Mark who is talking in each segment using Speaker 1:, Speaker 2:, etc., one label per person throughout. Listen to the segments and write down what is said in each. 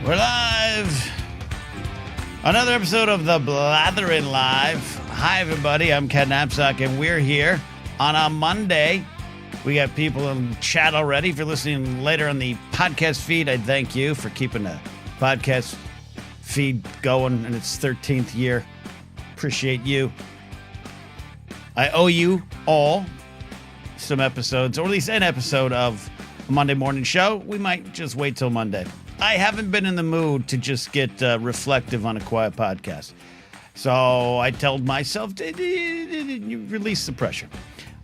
Speaker 1: We're live. Another episode of the Blathering Live. Hi, everybody. I'm Ken Knapsack, and we're here on a Monday. We got people in chat already. If you're listening later on the podcast feed, I thank you for keeping the podcast feed going in its 13th year. Appreciate you. I owe you all some episodes, or at least an episode of a Monday morning show. We might just wait till Monday. I haven't been in the mood to just get reflective on a quiet podcast. So I told myself to release the pressure.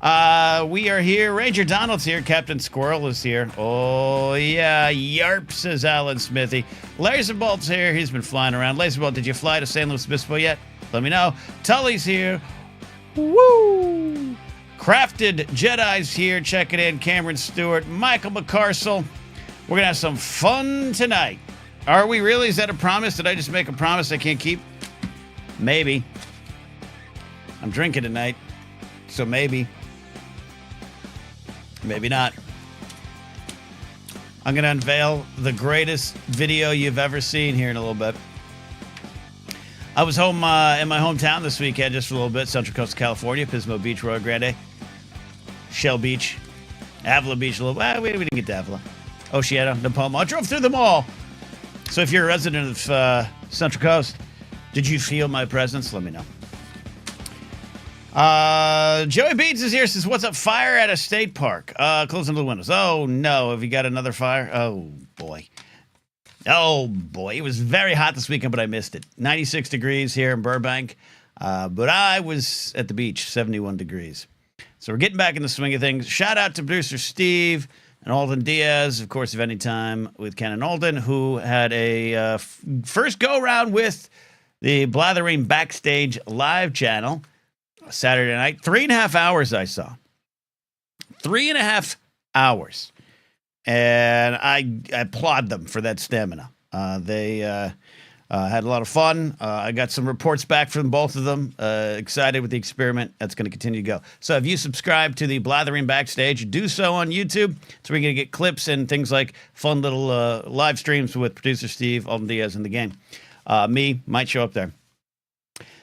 Speaker 1: We are here. Ranger Donald's here. Captain Squirrel is here. Oh, yeah. Yarp, says Alan Smithy. Laserbolt's here. He's been flying around. Laserbolt, did you fly to San Luis Obispo yet? Let me know. Tully's here. Woo! Crafted Jedi's here. Check it in. Cameron Stewart. Michael McCarcel. We're going to have some fun tonight. Are we really? Is that a promise? Did I just make a promise I can't keep? Maybe. I'm drinking tonight, so maybe. Maybe not. I'm going to unveil the greatest video you've ever seen here in a little bit. I was home in my hometown this weekend just for a little bit. Central Coast of California, Pismo Beach, Rio Grande, Shell Beach, Avila Beach a little bit. We didn't get to Avila. Oceana, Napoma. I drove through them all. So if you're a resident of Central Coast, did you feel my presence? Let me know. Joey Beats is here. Says, what's up? Fire at a state park. Closing the windows. Oh, no. Have you got another fire? Oh, boy. Oh, boy. It was very hot this weekend, but I missed it. 96 degrees here in Burbank. But I was at the beach, 71 degrees. So we're getting back in the swing of things. Shout out to producer Steve and Alden Diaz, of course, of Any Time with Ken and Alden, who had a first go-around with the Blathering Backstage live channel Saturday night. 3.5 hours I saw. 3.5 hours. And I applaud them for that stamina. They had a lot of fun. I got some reports back from both of them. Excited with the experiment. That's going to continue to go. So if you subscribe to the Blathering Backstage, do so on YouTube. So we're going to get clips and things like fun little live streams with producer Steve, Alden Diaz, and the gang. Me might show up there.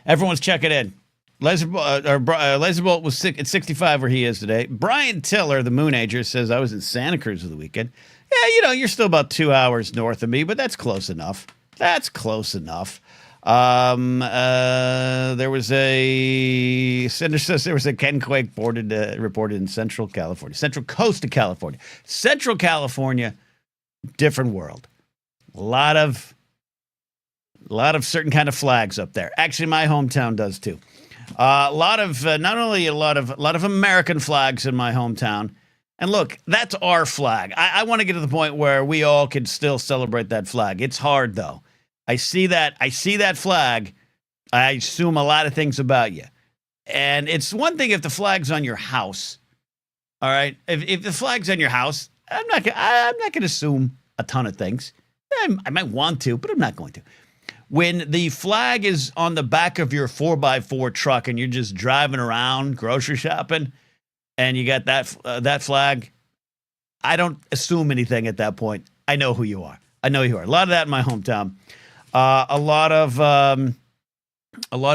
Speaker 1: Everyone's checking in. Laserbolt was at 65 where he is today. Brian Tiller, the Moon Ager, says, I was in Santa Cruz of the weekend. Yeah, you're still about 2 hours north of me, but that's close enough. That's close enough. There was a Ken Quake reported in Central California, Central Coast of California, Central California, different world. A lot of certain kind of flags up there. Actually, my hometown does too. A lot of not only a lot of American flags in my hometown. And look, that's our flag. I want to get to the point where we all can still celebrate that flag. It's hard though. I see that flag. I assume a lot of things about you. And it's one thing if the flag's on your house. All right. If the flag's on your house, I'm not going to assume a ton of things. I might want to, but I'm not going to. When the flag is on the back of your 4x4 truck and you're just driving around grocery shopping and you got that flag, I don't assume anything at that point. I know who you are. A lot of that in my hometown. A lot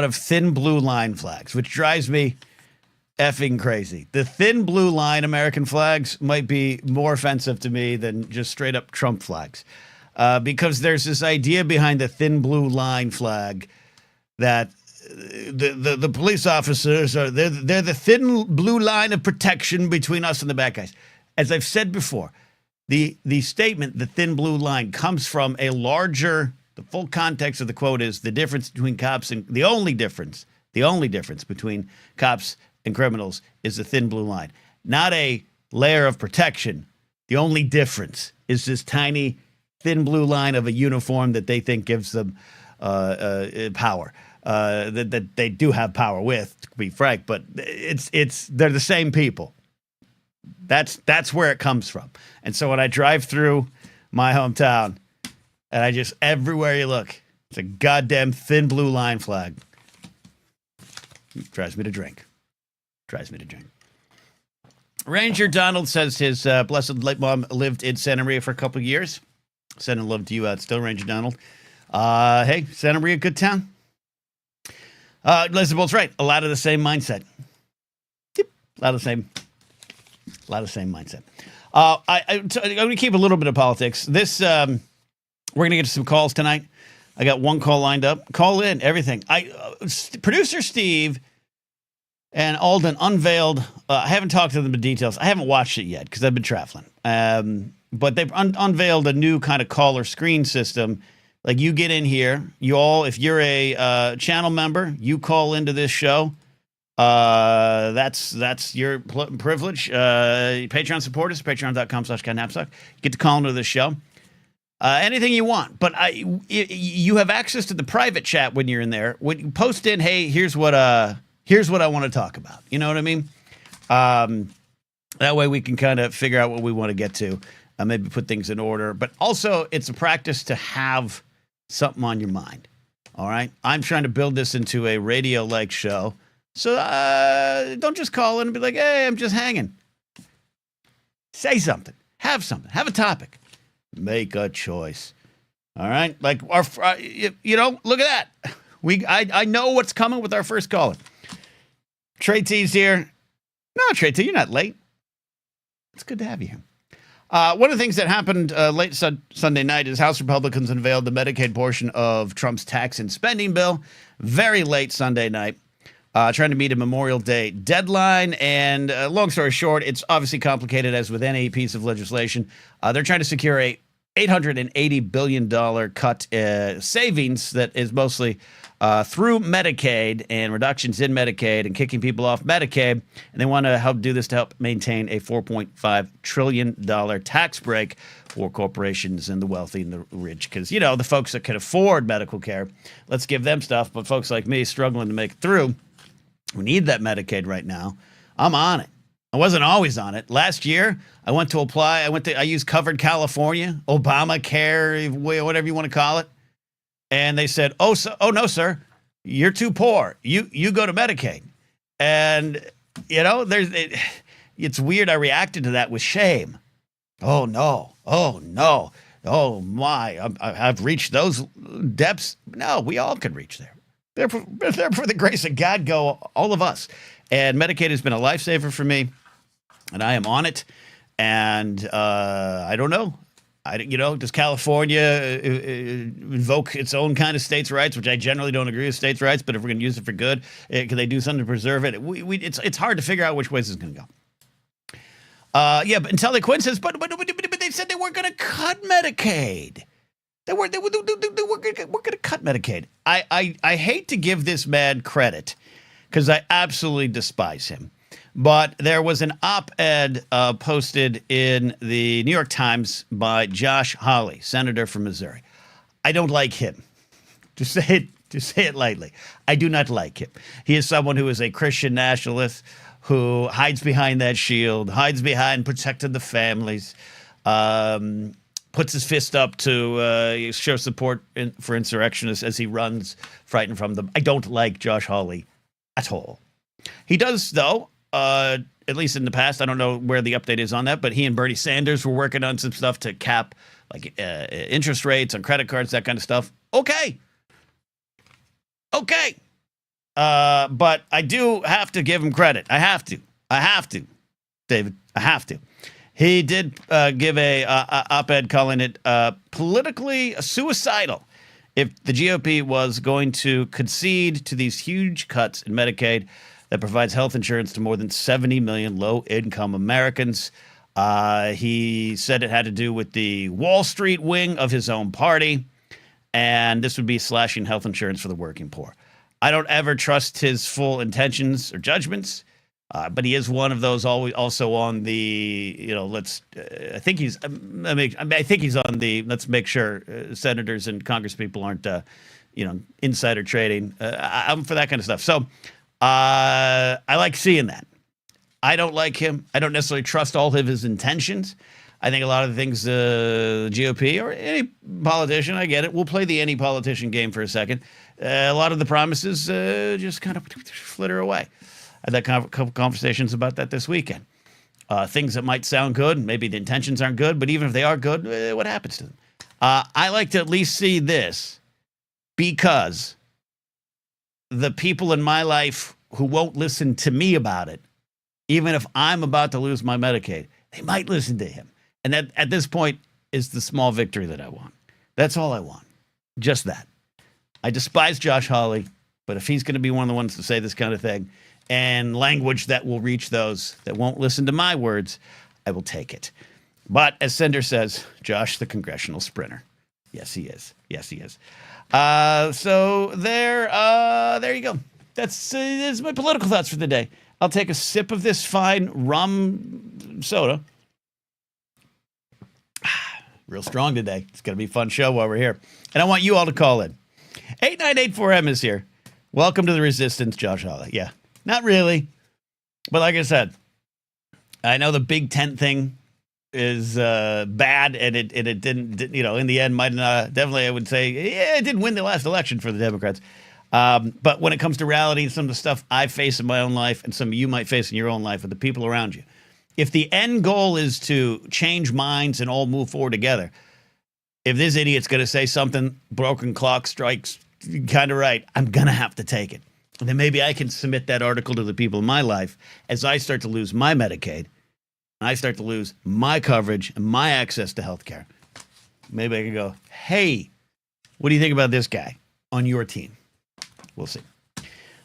Speaker 1: of thin blue line flags, which drives me effing crazy. The thin blue line American flags might be more offensive to me than just straight up Trump flags. Because there's this idea behind the thin blue line flag that the police officers they're the thin blue line of protection between us and the bad guys. As I've said before, the statement, the thin blue line, comes from a larger. The full context of the quote is the difference between cops and the only difference between cops and criminals is the thin blue line, not a layer of protection. The only difference is this tiny thin blue line of a uniform that they think gives them power. That they do have power with, to be frank, but they're the same people. That's where it comes from. And so when I drive through my hometown, and I just, everywhere you look, it's a goddamn thin blue line flag. It drives me to drink. Ranger Donald says his blessed late mom lived in Santa Maria for a couple of years. Sending love to you out still, Ranger Donald. Hey, Santa Maria, good town. Leslie Bolt's right. A lot of the same mindset. Yep. A lot of the same mindset. I'm going to keep a little bit of politics. We're going to get to some calls tonight. I got one call lined up. Call in, everything. Producer Steve and Alden unveiled, I haven't talked to them in details. I haven't watched it yet because I've been traveling. But they've unveiled a new kind of caller screen system. Like you get in here, if you're a channel member, you call into this show. That's your privilege. Patreon supporters, patreon.com/catnapsuck. Get to call into this show. Anything you want, but you have access to the private chat when you're in there. When you post in, hey, here's what I want to talk about. You know what I mean? That way we can kind of figure out what we want to get to, maybe put things in order. But also, it's a practice to have something on your mind. All right, I'm trying to build this into a radio-like show, so don't just call in and be like, hey, I'm just hanging. Say something. Have something. Have a topic. Make a choice. All right? Like, look at that. I know what's coming with our first caller. Trey T's here. No, Trey T, you're not late. It's good to have you here. One of the things that happened late Sunday night is House Republicans unveiled the Medicaid portion of Trump's tax and spending bill. Very late Sunday night. Trying to meet a Memorial Day deadline. And long story short, it's obviously complicated as with any piece of legislation. They're trying to secure a $880 billion cut savings that is mostly through Medicaid and reductions in Medicaid and kicking people off Medicaid. And they want to help do this to help maintain a $4.5 trillion tax break for corporations and the wealthy and the rich. Because, the folks that can afford medical care, let's give them stuff. But folks like me struggling to make it through, who need that Medicaid right now, I'm on it. I wasn't always on it. Last year, I went to apply. I used Covered California, Obamacare, whatever you want to call it. And they said, oh no, sir, you're too poor. You go to Medicaid. And, it's weird. I reacted to that with shame. Oh, no. Oh, no. Oh, my. I've reached those depths. No, we all can reach there. There for the grace of God go all of us. And Medicaid has been a lifesaver for me. And I am on it, and I don't know. Does California invoke its own kind of states' rights, which I generally don't agree with states' rights, but if we're going to use it for good, can they do something to preserve it? It's hard to figure out which ways it's going to go. But until the Quinn says, but they said they weren't going to cut Medicaid. We're going to cut Medicaid. I hate to give this man credit because I absolutely despise him. But there was an op-ed posted in the New York Times by Josh Hawley, senator from Missouri. I don't like him. To say it lightly. I do not like him. He is someone who is a Christian nationalist who hides behind that shield, hides behind protecting the families, puts his fist up to show support for insurrectionists as he runs, frightened from them. I don't like Josh Hawley at all. He does, though. At least in the past, I don't know where the update is on that, but he and Bernie Sanders were working on some stuff to cap like interest rates on credit cards, that kind of stuff. Okay. But I do have to give him credit. I have to, David. I have to. He did give a op-ed calling it politically suicidal if the GOP was going to concede to these huge cuts in Medicaid that provides health insurance to more than 70 million low-income Americans. He said it had to do with the Wall Street wing of his own party, and this would be slashing health insurance for the working poor. I don't ever trust his full intentions or judgments, but he is one of those also on the, I think he's on the, let's make sure senators and congresspeople aren't, insider trading. I'm for that kind of stuff. So, I like seeing that. I don't like him. I don't necessarily trust all of his intentions. I think a lot of the things the GOP or any politician, I get it, we'll play the any politician game for a second. A lot of the promises just kind of flitter away. I had a couple conversations about that this weekend. Things that might sound good, maybe the intentions aren't good, but even if they are good, what happens to them? I like to at least see this because the people in my life who won't listen to me about it, even if I'm about to lose my Medicaid, they might listen to him. And that, at this point, is the small victory that I want. That's all I want. Just that. I despise Josh Hawley, but if he's going to be one of the ones to say this kind of thing and language that will reach those that won't listen to my words, I will take it. But as Sender says, Josh, the congressional sprinter. Yes, he is. Yes, he is. So there you go. That's my political thoughts for the day. I'll take a sip of this fine rum soda. Real strong today. It's going to be a fun show while we're here. And I want you all to call in. 898-4M is here. Welcome to the resistance, Josh Hawley. Yeah, not really. But like I said, I know the big tent thing is bad, and it didn't, in the end, might not, definitely I would say, yeah, it didn't win the last election for the Democrats. But when it comes to reality and some of the stuff I face in my own life and some of you might face in your own life with the people around you, if the end goal is to change minds and all move forward together, if this idiot's going to say something, broken clock strikes kind of right, I'm going to have to take it. And then maybe I can submit that article to the people in my life as I start to lose my Medicaid, and I start to lose my coverage and my access to health care. Maybe I can go, hey, what do you think about this guy on your team? We'll see.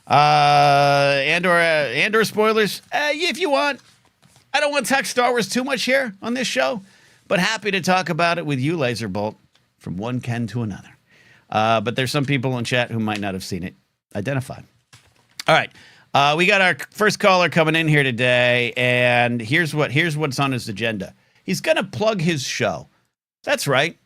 Speaker 1: And/or spoilers, if you want. I don't want to talk Star Wars too much here on this show, but happy to talk about it with you, Laserbolt, from one Ken to another. But there's some people in chat who might not have seen it identified. All right. We got our first caller coming in here today, and here's what's on his agenda. He's going to plug his show. That's right.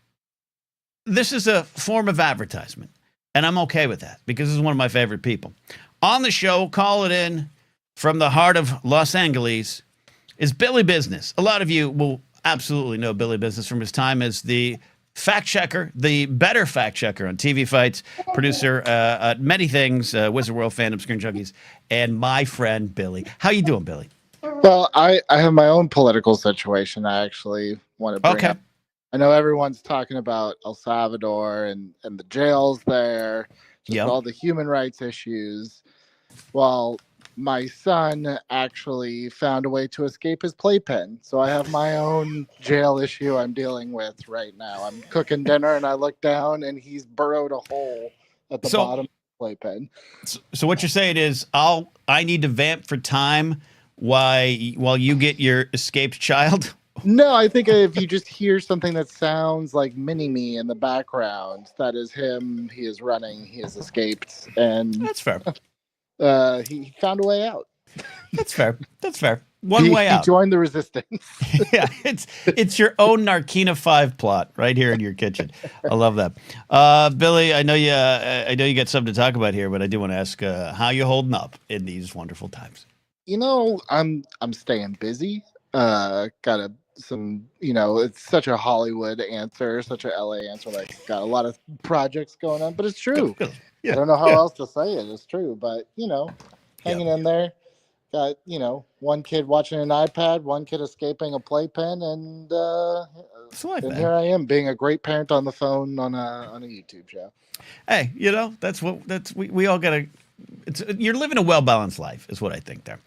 Speaker 1: This is a form of advertisement, and I'm okay with that because this is one of my favorite people. On the show, call it in from the heart of Los Angeles, is Billy Business. A lot of you will absolutely know Billy Business from his time as the fact checker, the better fact checker on TV Fights, producer at many things, Wizard World Fandom, Screen Junkies, and my friend Billy. How you doing, Billy?
Speaker 2: Well, I have my own political situation I actually want to bring up. I know everyone's talking about El Salvador and the jails there, just all the human rights issues. Well, my son actually found a way to escape his playpen. So I have my own jail issue I'm dealing with right now. I'm cooking dinner and I look down and he's burrowed a hole at the bottom of the playpen.
Speaker 1: So what you're saying is I need to vamp for time while you get your escaped child?
Speaker 2: No, I think if you just hear something that sounds like Mini-Me in the background, that is him. He is running. He has escaped. And
Speaker 1: that's fair.
Speaker 2: He found a way out.
Speaker 1: That's fair. That's fair. One way out.
Speaker 2: He joined the resistance.
Speaker 1: Yeah, it's your own Narkina 5 plot right here in your kitchen. I love that. Billy, I know you got something to talk about here, but I do want to ask how you holding up in these wonderful times.
Speaker 2: I'm staying busy. Got some, it's such a Hollywood answer, such a LA answer. Like, got a lot of projects going on, but it's true. Good. Yeah, I don't know how else to say it. It's true, but hanging in there. Got one kid watching an iPad, one kid escaping a playpen, and here I am being a great parent on the phone on a YouTube show.
Speaker 1: Hey, we all gotta. You're living a well balanced life, is what I think there.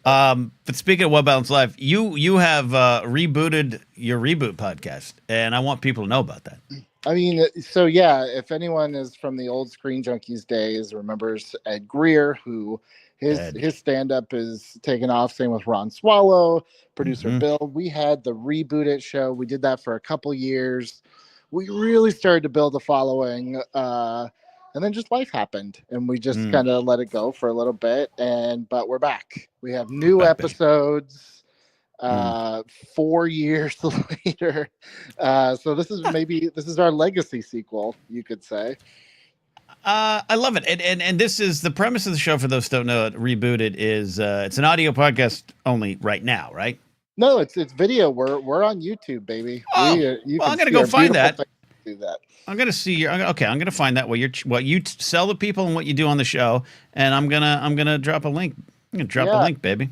Speaker 1: But speaking of well balanced life, you have rebooted your Reboot podcast, and I want people to know about that.
Speaker 2: I mean, so yeah, if anyone is from the old Screen Junkies days, remembers Ed Greer, who his stand-up is taken off, same with Ron Swallow, producer Bill. We had the Reboot It show. We did that for a couple years. We really started to build a following, and then just life happened, and we just kind of let it go for a little bit, but we're back. We have new episodes. 4 years later, so this is our legacy sequel, you could say.
Speaker 1: I love it, and this is the premise of the show. For those who don't know it, Rebooted is it's an audio podcast only right now, right?
Speaker 2: No, it's video. We're on YouTube, baby.
Speaker 1: I'm gonna go find that. Do that. I'm gonna see your. I'm gonna find that what you sell the people and what you do on the show, and I'm gonna drop a link. I'm gonna drop a link, baby.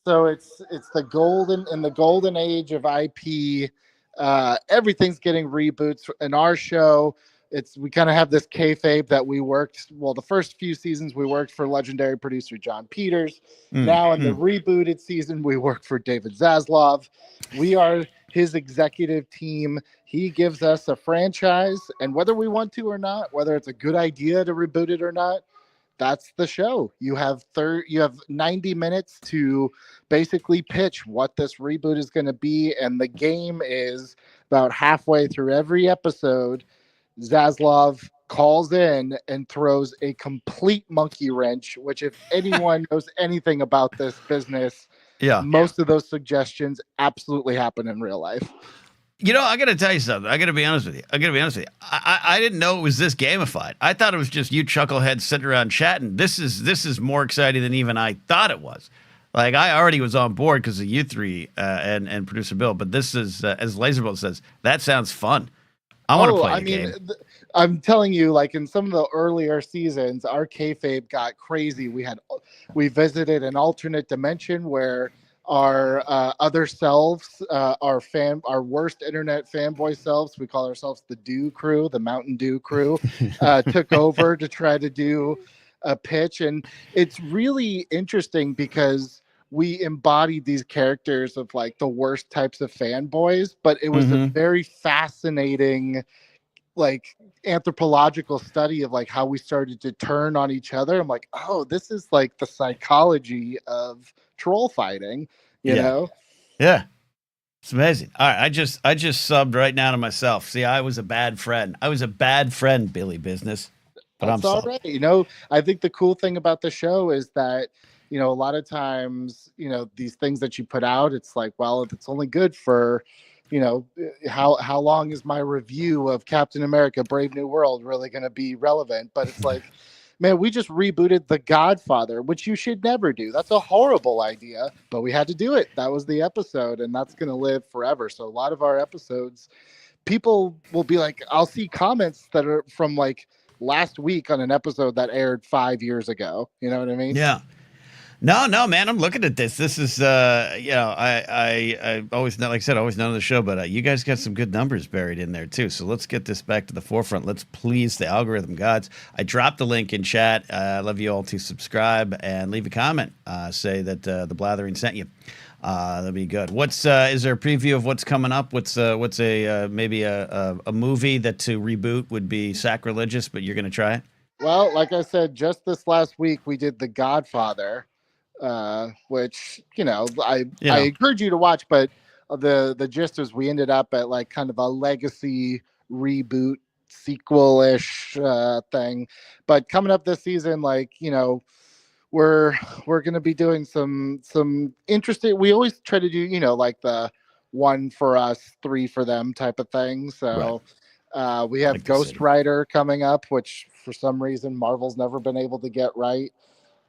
Speaker 2: So it's the golden age of IP Everything's getting reboots in our show. We kind of have this kayfabe that we worked. Well, the first few seasons we worked for legendary producer John Peters. Now in the rebooted season, we work for David Zaslav. We are his executive team. He gives us a franchise, and whether we want to or not, whether it's a good idea to reboot it or not, that's the show. You have 90 minutes to basically pitch what this reboot is going to be, and the game is about halfway through every episode. Zaslav calls in and throws a complete monkey wrench, which if anyone knows anything about this business, most of those suggestions absolutely happen in real life.
Speaker 1: I got to tell you something. I got to be honest with you. I didn't know it was this gamified. I thought it was just you chuckleheads sitting around chatting. This is more exciting than even I thought it was. Like, I already was on board because of you three and producer Bill, but this is, as Laserbolt says, that sounds fun. I want to play the game.
Speaker 2: I'm telling you, like in some of the earlier seasons, our kayfabe got crazy. We visited an alternate dimension where our other selves, our worst internet fanboy selves, we call ourselves the Dew Crew, the Mountain Dew Crew, took over to try to do a pitch, and it's really interesting because we embodied these characters of like the worst types of fanboys, but it was a very fascinating, like, anthropological study of like how we started to turn on each other. I'm like, oh, this is like the psychology of troll fighting, you know?
Speaker 1: Yeah. It's amazing. All right, I just subbed right now to myself. See, I was a bad friend. Billy Business. But
Speaker 2: that's all right. I think the cool thing about the show is that, a lot of times, these things that you put out, it's like, well, if it's only good for, how long is my review of Captain America Brave New World really going to be relevant? But it's like, man, we just rebooted The Godfather, which you should never do. That's a horrible idea, but we had to do it. That was the episode, and that's going to live forever. So a lot of our episodes, people will be like, I'll see comments that are from like last week on an episode that aired 5 years ago. You know what I mean?
Speaker 1: Yeah. No, man. I'm looking at this. This is, I always know, like I said, always known the show, but you guys got some good numbers buried in there too. So let's get this back to the forefront. Let's please the algorithm gods. I dropped the link in chat. I love you all to subscribe and leave a comment. Say that the Blathering sent you. That'd be good. Is there a preview of what's coming up? What's maybe a movie that to reboot would be sacrilegious, but you're gonna try it?
Speaker 2: Well, like I said, just this last week we did The Godfather, which I encourage you to watch, but the gist is we ended up at like kind of a legacy reboot sequel-ish thing. But coming up this season, like we're going to be doing some interesting. We always try to do like the one for us, three for them type of thing. So we have Ghost Rider coming up, which for some reason Marvel's never been able to get right.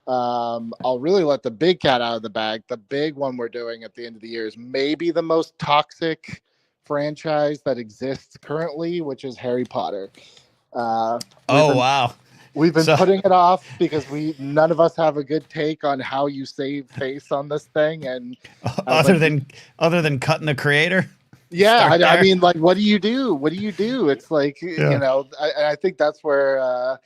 Speaker 2: I'll really let the big cat out of the bag. The big one we're doing at the end of the year is maybe the most toxic franchise that exists currently, which is Harry Potter.
Speaker 1: Wow.
Speaker 2: We've been putting it off because none of us have a good take on how you save face on this thing, and
Speaker 1: other than cutting the creator.
Speaker 2: Yeah, I mean, like, what do you do? What do you do? It's like, I think that's where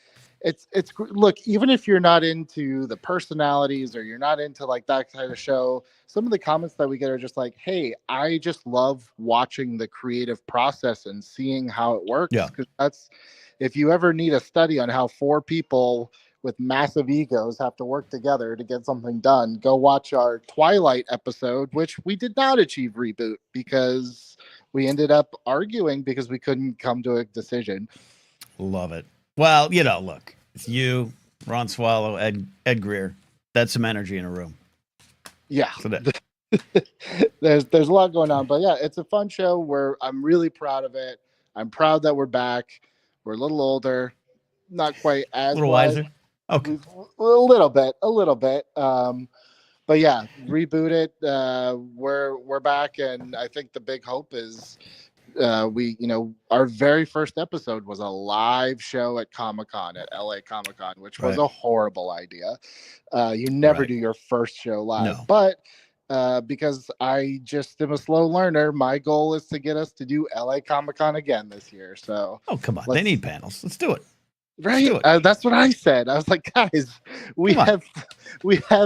Speaker 2: it's look, even if you're not into the personalities or you're not into like that kind of show, some of the comments that we get are just like, hey, I just love watching the creative process and seeing how it works.
Speaker 1: Yeah.
Speaker 2: Because if you ever need a study on how four people with massive egos have to work together to get something done, go watch our Twilight episode, which we did not achieve reboot because we ended up arguing because we couldn't come to a decision.
Speaker 1: Love it. Well, look, it's you, Ron Swallow, Ed Greer. That's some energy in a room.
Speaker 2: Yeah. There's a lot going on, but yeah, it's a fun show I'm really proud of it. I'm proud that we're back. We're a little older, not quite as
Speaker 1: a little wiser. Okay.
Speaker 2: A little bit. But yeah, reboot it. We're back, and I think the big hope is our very first episode was a live show at Comic-Con, at LA Comic-Con, which was a horrible idea. You never do your first show live, but because I just am a slow learner. My goal is to get us to do LA Comic Con again this year. So,
Speaker 1: Oh, come on. They need panels. Let's do it.
Speaker 2: Right? That's what I said. I was like, guys, we have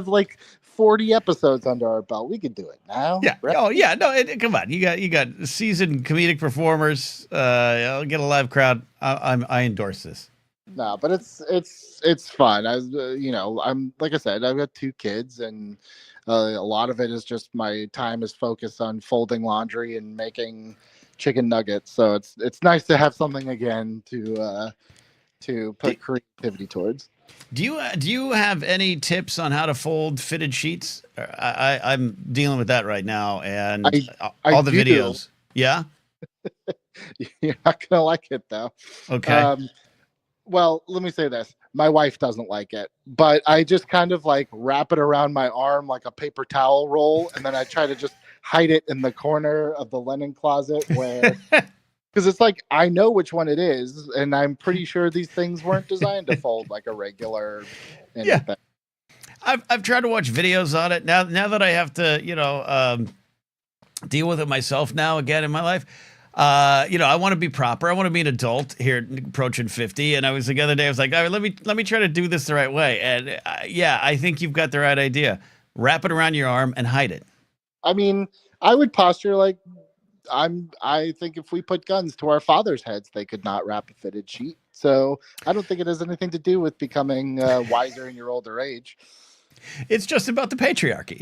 Speaker 2: like 40 episodes under our belt. We could do it now.
Speaker 1: Yeah.
Speaker 2: Right?
Speaker 1: Oh, yeah. No, come on. You got seasoned comedic performers. I'll get a live crowd. I endorse this.
Speaker 2: No, but it's fun. I'm like I said, I've got 2 kids, and a lot of it is just my time is focused on folding laundry and making chicken nuggets. So it's nice to have something again to put creativity towards.
Speaker 1: Do you have any tips on how to fold fitted sheets? I'm dealing with that right now, and all the videos. Yeah,
Speaker 2: you're not gonna like it though.
Speaker 1: Okay.
Speaker 2: Well, let me say this. My wife doesn't like it, but I just kind of like wrap it around my arm like a paper towel roll, and then I try to just hide it in the corner of the linen closet where. Because it's like, I know which one it is, and I'm pretty sure these things weren't designed to fold like a regular anything.
Speaker 1: Yeah. I've tried to watch videos on it. Now that I have to, deal with it myself now again in my life, I want to be proper. I want to be an adult here approaching 50. And I was the other day, I was like, all right, let me try to do this the right way. And I think you've got the right idea. Wrap it around your arm and hide it.
Speaker 2: I mean, I would posture like, I think if we put guns to our fathers' heads, they could not wrap a fitted sheet. So I don't think it has anything to do with becoming wiser in your older age.
Speaker 1: It's just about the patriarchy.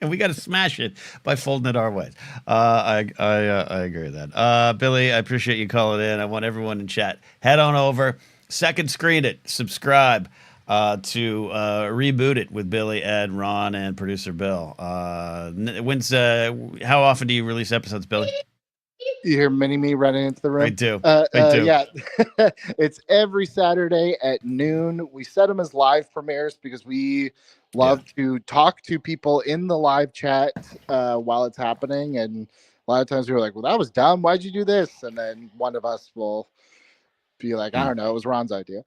Speaker 1: And we got to smash it by folding it our ways. I agree with that. Billy, I appreciate you calling in. I want everyone in chat. Head on over, second screen it, subscribe. To reboot it with Billy, Ed, Ron, and producer Bill. How often do you release episodes, Billy?
Speaker 2: You hear Mini-Me running into the room?
Speaker 1: I do.
Speaker 2: Yeah. It's every Saturday at noon. We set them as live premieres because we love to talk to people in the live chat while it's happening. And a lot of times we were like, well, that was dumb. Why'd you do this? And then one of us will be like, I don't know. It was Ron's idea.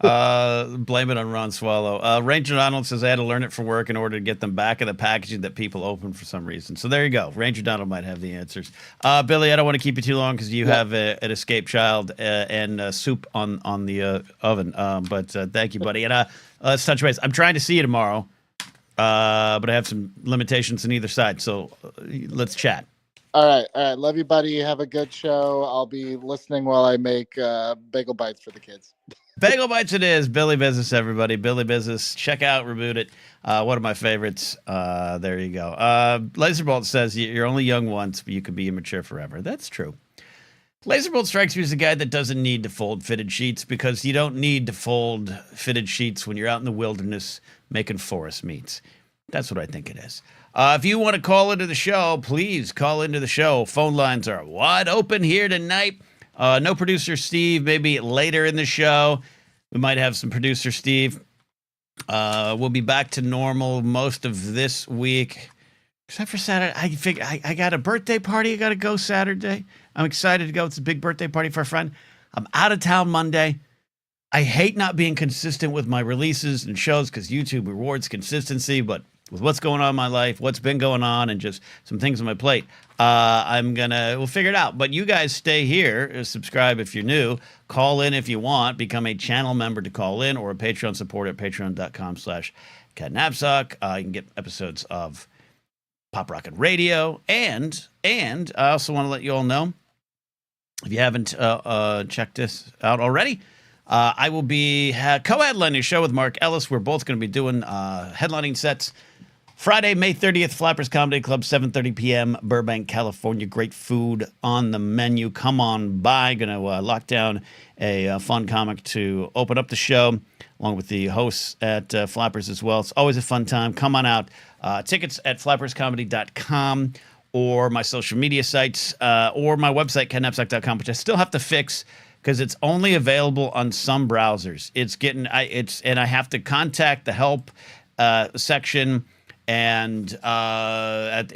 Speaker 1: Blame it on Ron Swallow. Ranger Donald says I had to learn it for work in order to get them back in the packaging that people open for some reason. So there you go. Ranger Donald might have the answers. Billy, I don't want to keep you too long because you have an escaped child and soup on the oven. But thank you, buddy. And let's touch base. I'm trying to see you tomorrow, but I have some limitations on either side. So let's chat.
Speaker 2: All right. Love you, buddy. Have a good show. I'll be listening while I make bagel bites for the kids.
Speaker 1: Bagel bites it is. Billy Business, everybody. Billy Business. Check out, reboot it. One of my favorites. There you go. Laserbolt says you're only young once, but you can be immature forever. That's true. Laserbolt strikes me as a guy that doesn't need to fold fitted sheets because you don't need to fold fitted sheets when you're out in the wilderness making forest meats. That's what I think it is. If you want to call into the show, please call into the show. Phone lines are wide open here tonight. No producer Steve, maybe later in the show. We might have some producer Steve. We'll be back to normal most of this week, except for Saturday. I figure I got a birthday party. I got to go Saturday. I'm excited to go. It's a big birthday party for a friend. I'm out of town Monday. I hate not being consistent with my releases and shows because YouTube rewards consistency, but with what's going on in my life, what's been going on, and just some things on my plate, we'll figure it out. But you guys stay here, subscribe if you're new, call in if you want, become a channel member to call in, or a Patreon supporter at patreon.com/catnapsock. You can get episodes of Pop Rockin' Radio, and I also want to let you all know, if you haven't checked this out already, I will be co-headlining a show with Mark Ellis. We're both going to be doing headlining sets Friday, May 30th, Flappers Comedy Club, 7:30 p.m., Burbank, California. Great food on the menu. Come on by. Going to lock down a fun comic to open up the show, along with the hosts at Flappers as well. It's always a fun time. Come on out. Tickets at flapperscomedy.com or my social media sites or my website, catnapsock.com, which I still have to fix because it's only available on some browsers. And I have to contact the help section and at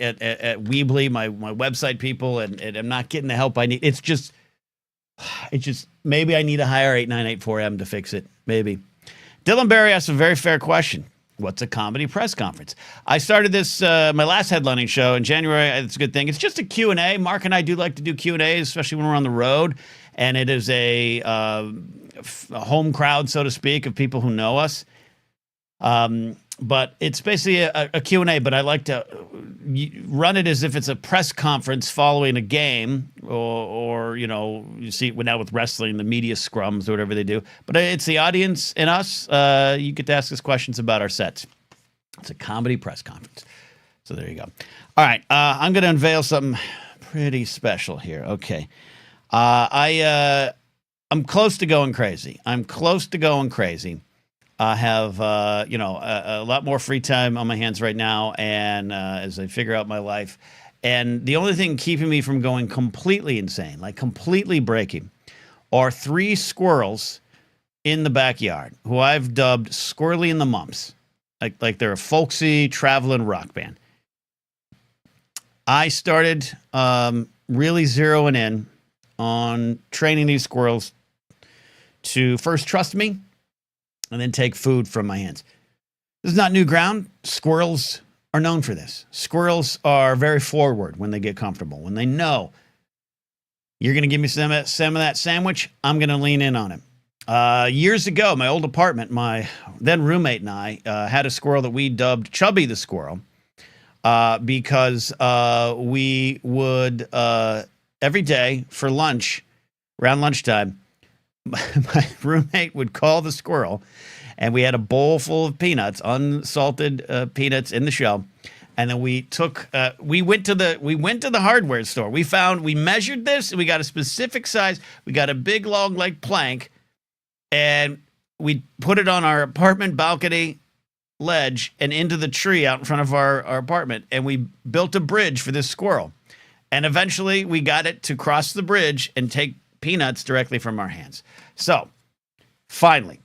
Speaker 1: Weebly, my website people, and I'm not getting the help I need. It's just maybe I need to hire 8984M to fix it. Maybe. Dylan Barry asked a very fair question. What's a comedy press conference? I started this, my last headlining show in January. It's a good thing. It's just a Q&A. Mark and I do like to do Q&As, especially when we're on the road. And it is a home crowd, so to speak, of people who know us. But it's basically a Q&A, but I like to run it as if it's a press conference following a game or you know, you see it now with wrestling, the media scrums or whatever they do. But it's the audience and us. You get to ask us questions about our sets. It's a comedy press conference. So there you go. All right. I'm going to unveil something pretty special here. Okay. I'm close to going crazy. I have, a lot more free time on my hands right now, and as I figure out my life. And the only thing keeping me from going completely insane, like completely breaking, are 3 squirrels in the backyard who I've dubbed Squirrely and the Mumps. Like they're a folksy traveling rock band. I started really zeroing in on training these squirrels to first trust me and then take food from my hands. This is not new ground. Squirrels are known for this. Squirrels are very forward when they get comfortable. When they know you're going to give me some of that sandwich, I'm going to lean in on it. Years ago, my old apartment, my then roommate and I had a squirrel that we dubbed Chubby the Squirrel because we would, every day for lunch, around lunchtime, my roommate would call the squirrel, and we had a bowl full of peanuts, unsalted peanuts in the shell. And then we went to the hardware store. We measured this, and we got a specific size. We got a big long like plank, and we put it on our apartment balcony ledge and into the tree out in front of our apartment. And we built a bridge for this squirrel. And eventually we got it to cross the bridge and take peanuts directly from our hands. So, finally,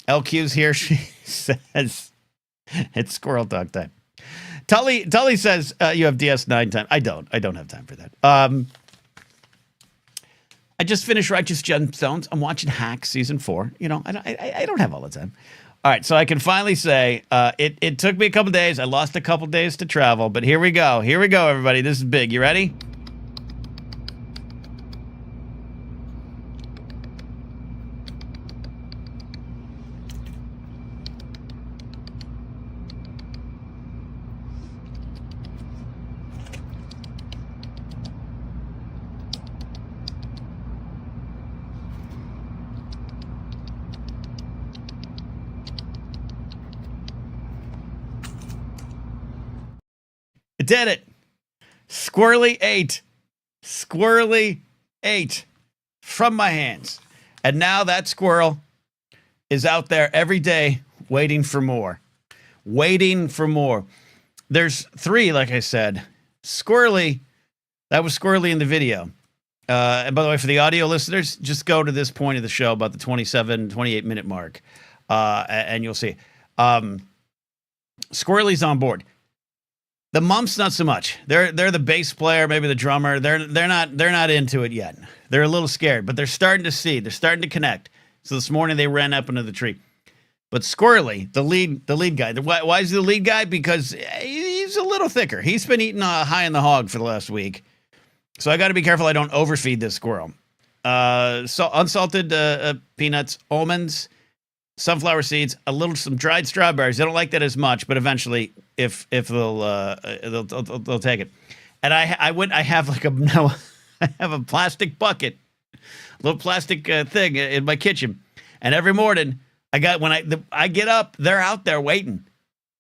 Speaker 1: LQ's here. She says it's squirrel talk time. Tully says you have DS9 time. I don't have time for that. I just finished Righteous Gemstones. I'm watching Hacks season 4. You know, I don't have all the time. All right, so I can finally say it took me a couple days. I lost a couple days to travel, but here we go. Here we go, everybody. This is big. You ready? Did it. Squirrely ate from my hands. And now that squirrel is out there every day waiting for more. There's 3, like I said. Squirrely, that was Squirrely in the video. And by the way, for the audio listeners, just go to this point of the show, about the 28 minute mark, and you'll see. Squirrely's on board. The Mumps, not so much. They're the bass player, maybe the drummer. They're not into it yet. They're a little scared, but they're starting to see. They're starting to connect. So this morning they ran up into the tree. But Squirrely, the lead guy. Why is he the lead guy? Because he's a little thicker. He's been eating high in the hog for the last week. So I got to be careful I don't overfeed this squirrel. So unsalted peanuts, almonds, sunflower seeds, some dried strawberries. They don't like that as much, but eventually, if they'll take it. And I have a plastic bucket, little plastic thing in my kitchen, and every morning I get up, they're out there waiting.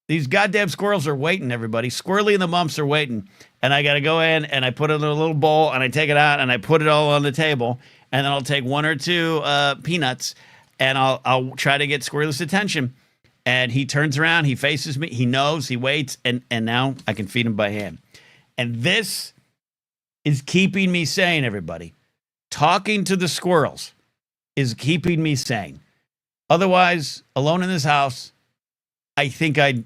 Speaker 1: These goddamn squirrels are waiting. Everybody, Squirrely and the Mumps are waiting, and I got to go in and I put it in a little bowl and I take it out and I put it all on the table, and then I'll take 1 or 2 peanuts. And I'll try to get Squirrely's attention. And he turns around, he faces me, he knows, he waits, and now I can feed him by hand. And this is keeping me sane, everybody. Talking to the squirrels is keeping me sane. Otherwise, alone in this house, I think I'd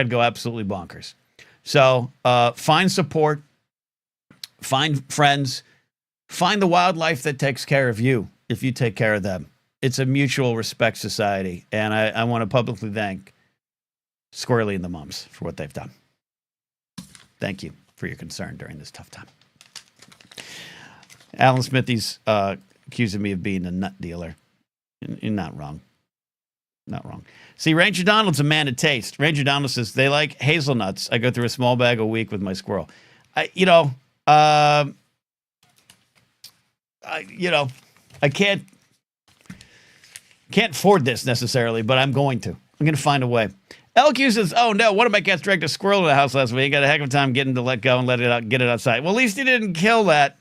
Speaker 1: go absolutely bonkers. So find support, find friends, find the wildlife that takes care of you if you take care of them. It's a mutual respect society, and I want to publicly thank Squirrely and the mums for what they've done. Thank you for your concern during this tough time. Alan Smithy's accusing me of being a nut dealer. You're not wrong. Not wrong. See, Ranger Donald's a man of taste. Ranger Donald says they like hazelnuts. I go through a small bag a week with my squirrel. I can't afford this necessarily, but I'm going to. I'm going to find a way. LQ says, "Oh no, one of my cats dragged a squirrel in the house last week. Got a heck of a time getting to let go and let it out, get it outside. Well, at least he didn't kill that."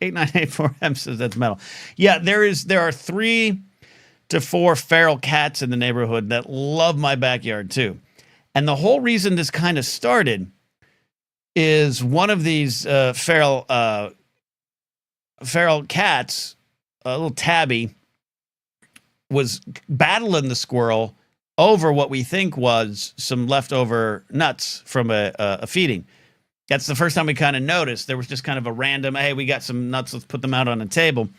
Speaker 1: 8984M says that's metal. Yeah, there are 3 to 4 feral cats in the neighborhood that love my backyard too. And the whole reason this kind of started is one of these feral cats, a little tabby, was battling the squirrel over what we think was some leftover nuts from a feeding. That's the first time we kind of noticed. There was just kind of a random, hey, we got some nuts, let's put them out on the table.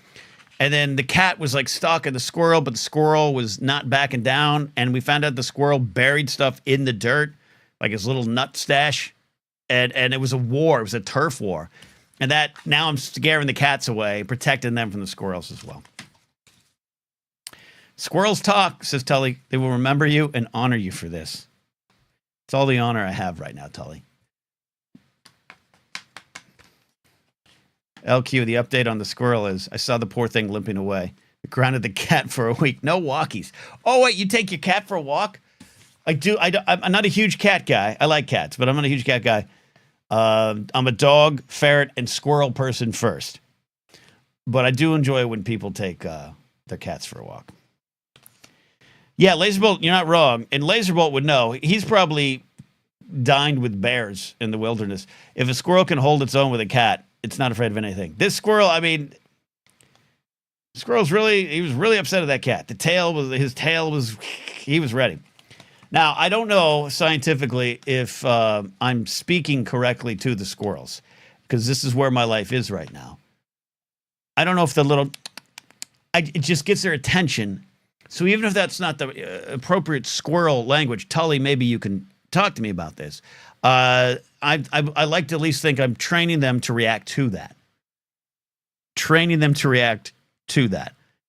Speaker 1: And then the cat was like stalking the squirrel, but the squirrel was not backing down. And we found out the squirrel buried stuff in the dirt, like his little nut stash. And it was a war. It was a turf war. And that, now I'm scaring the cats away, protecting them from the squirrels as well. Squirrels talk, says Tully. They will remember you and honor you for this. It's all the honor I have right now, Tully. LQ, the update on the squirrel is, I saw the poor thing limping away. I grounded the cat for a week. No walkies. Oh, wait, you take your cat for a walk? I'm not a huge cat guy. I like cats, but I'm not a huge cat guy. I'm a dog, ferret, and squirrel person first. But I do enjoy when people take their cats for a walk. Yeah, Laserbolt, you're not wrong. And Laserbolt would know. He's probably dined with bears in the wilderness. If a squirrel can hold its own with a cat, it's not afraid of anything. This squirrel, I mean, he was really upset at that cat. He was ready. Now, I don't know scientifically if I'm speaking correctly to the squirrels, because this is where my life is right now. I don't know if it just gets their attention. So even if that's not the appropriate squirrel language, Tully, maybe you can talk to me about this. I like to at least think I'm training them to react to that.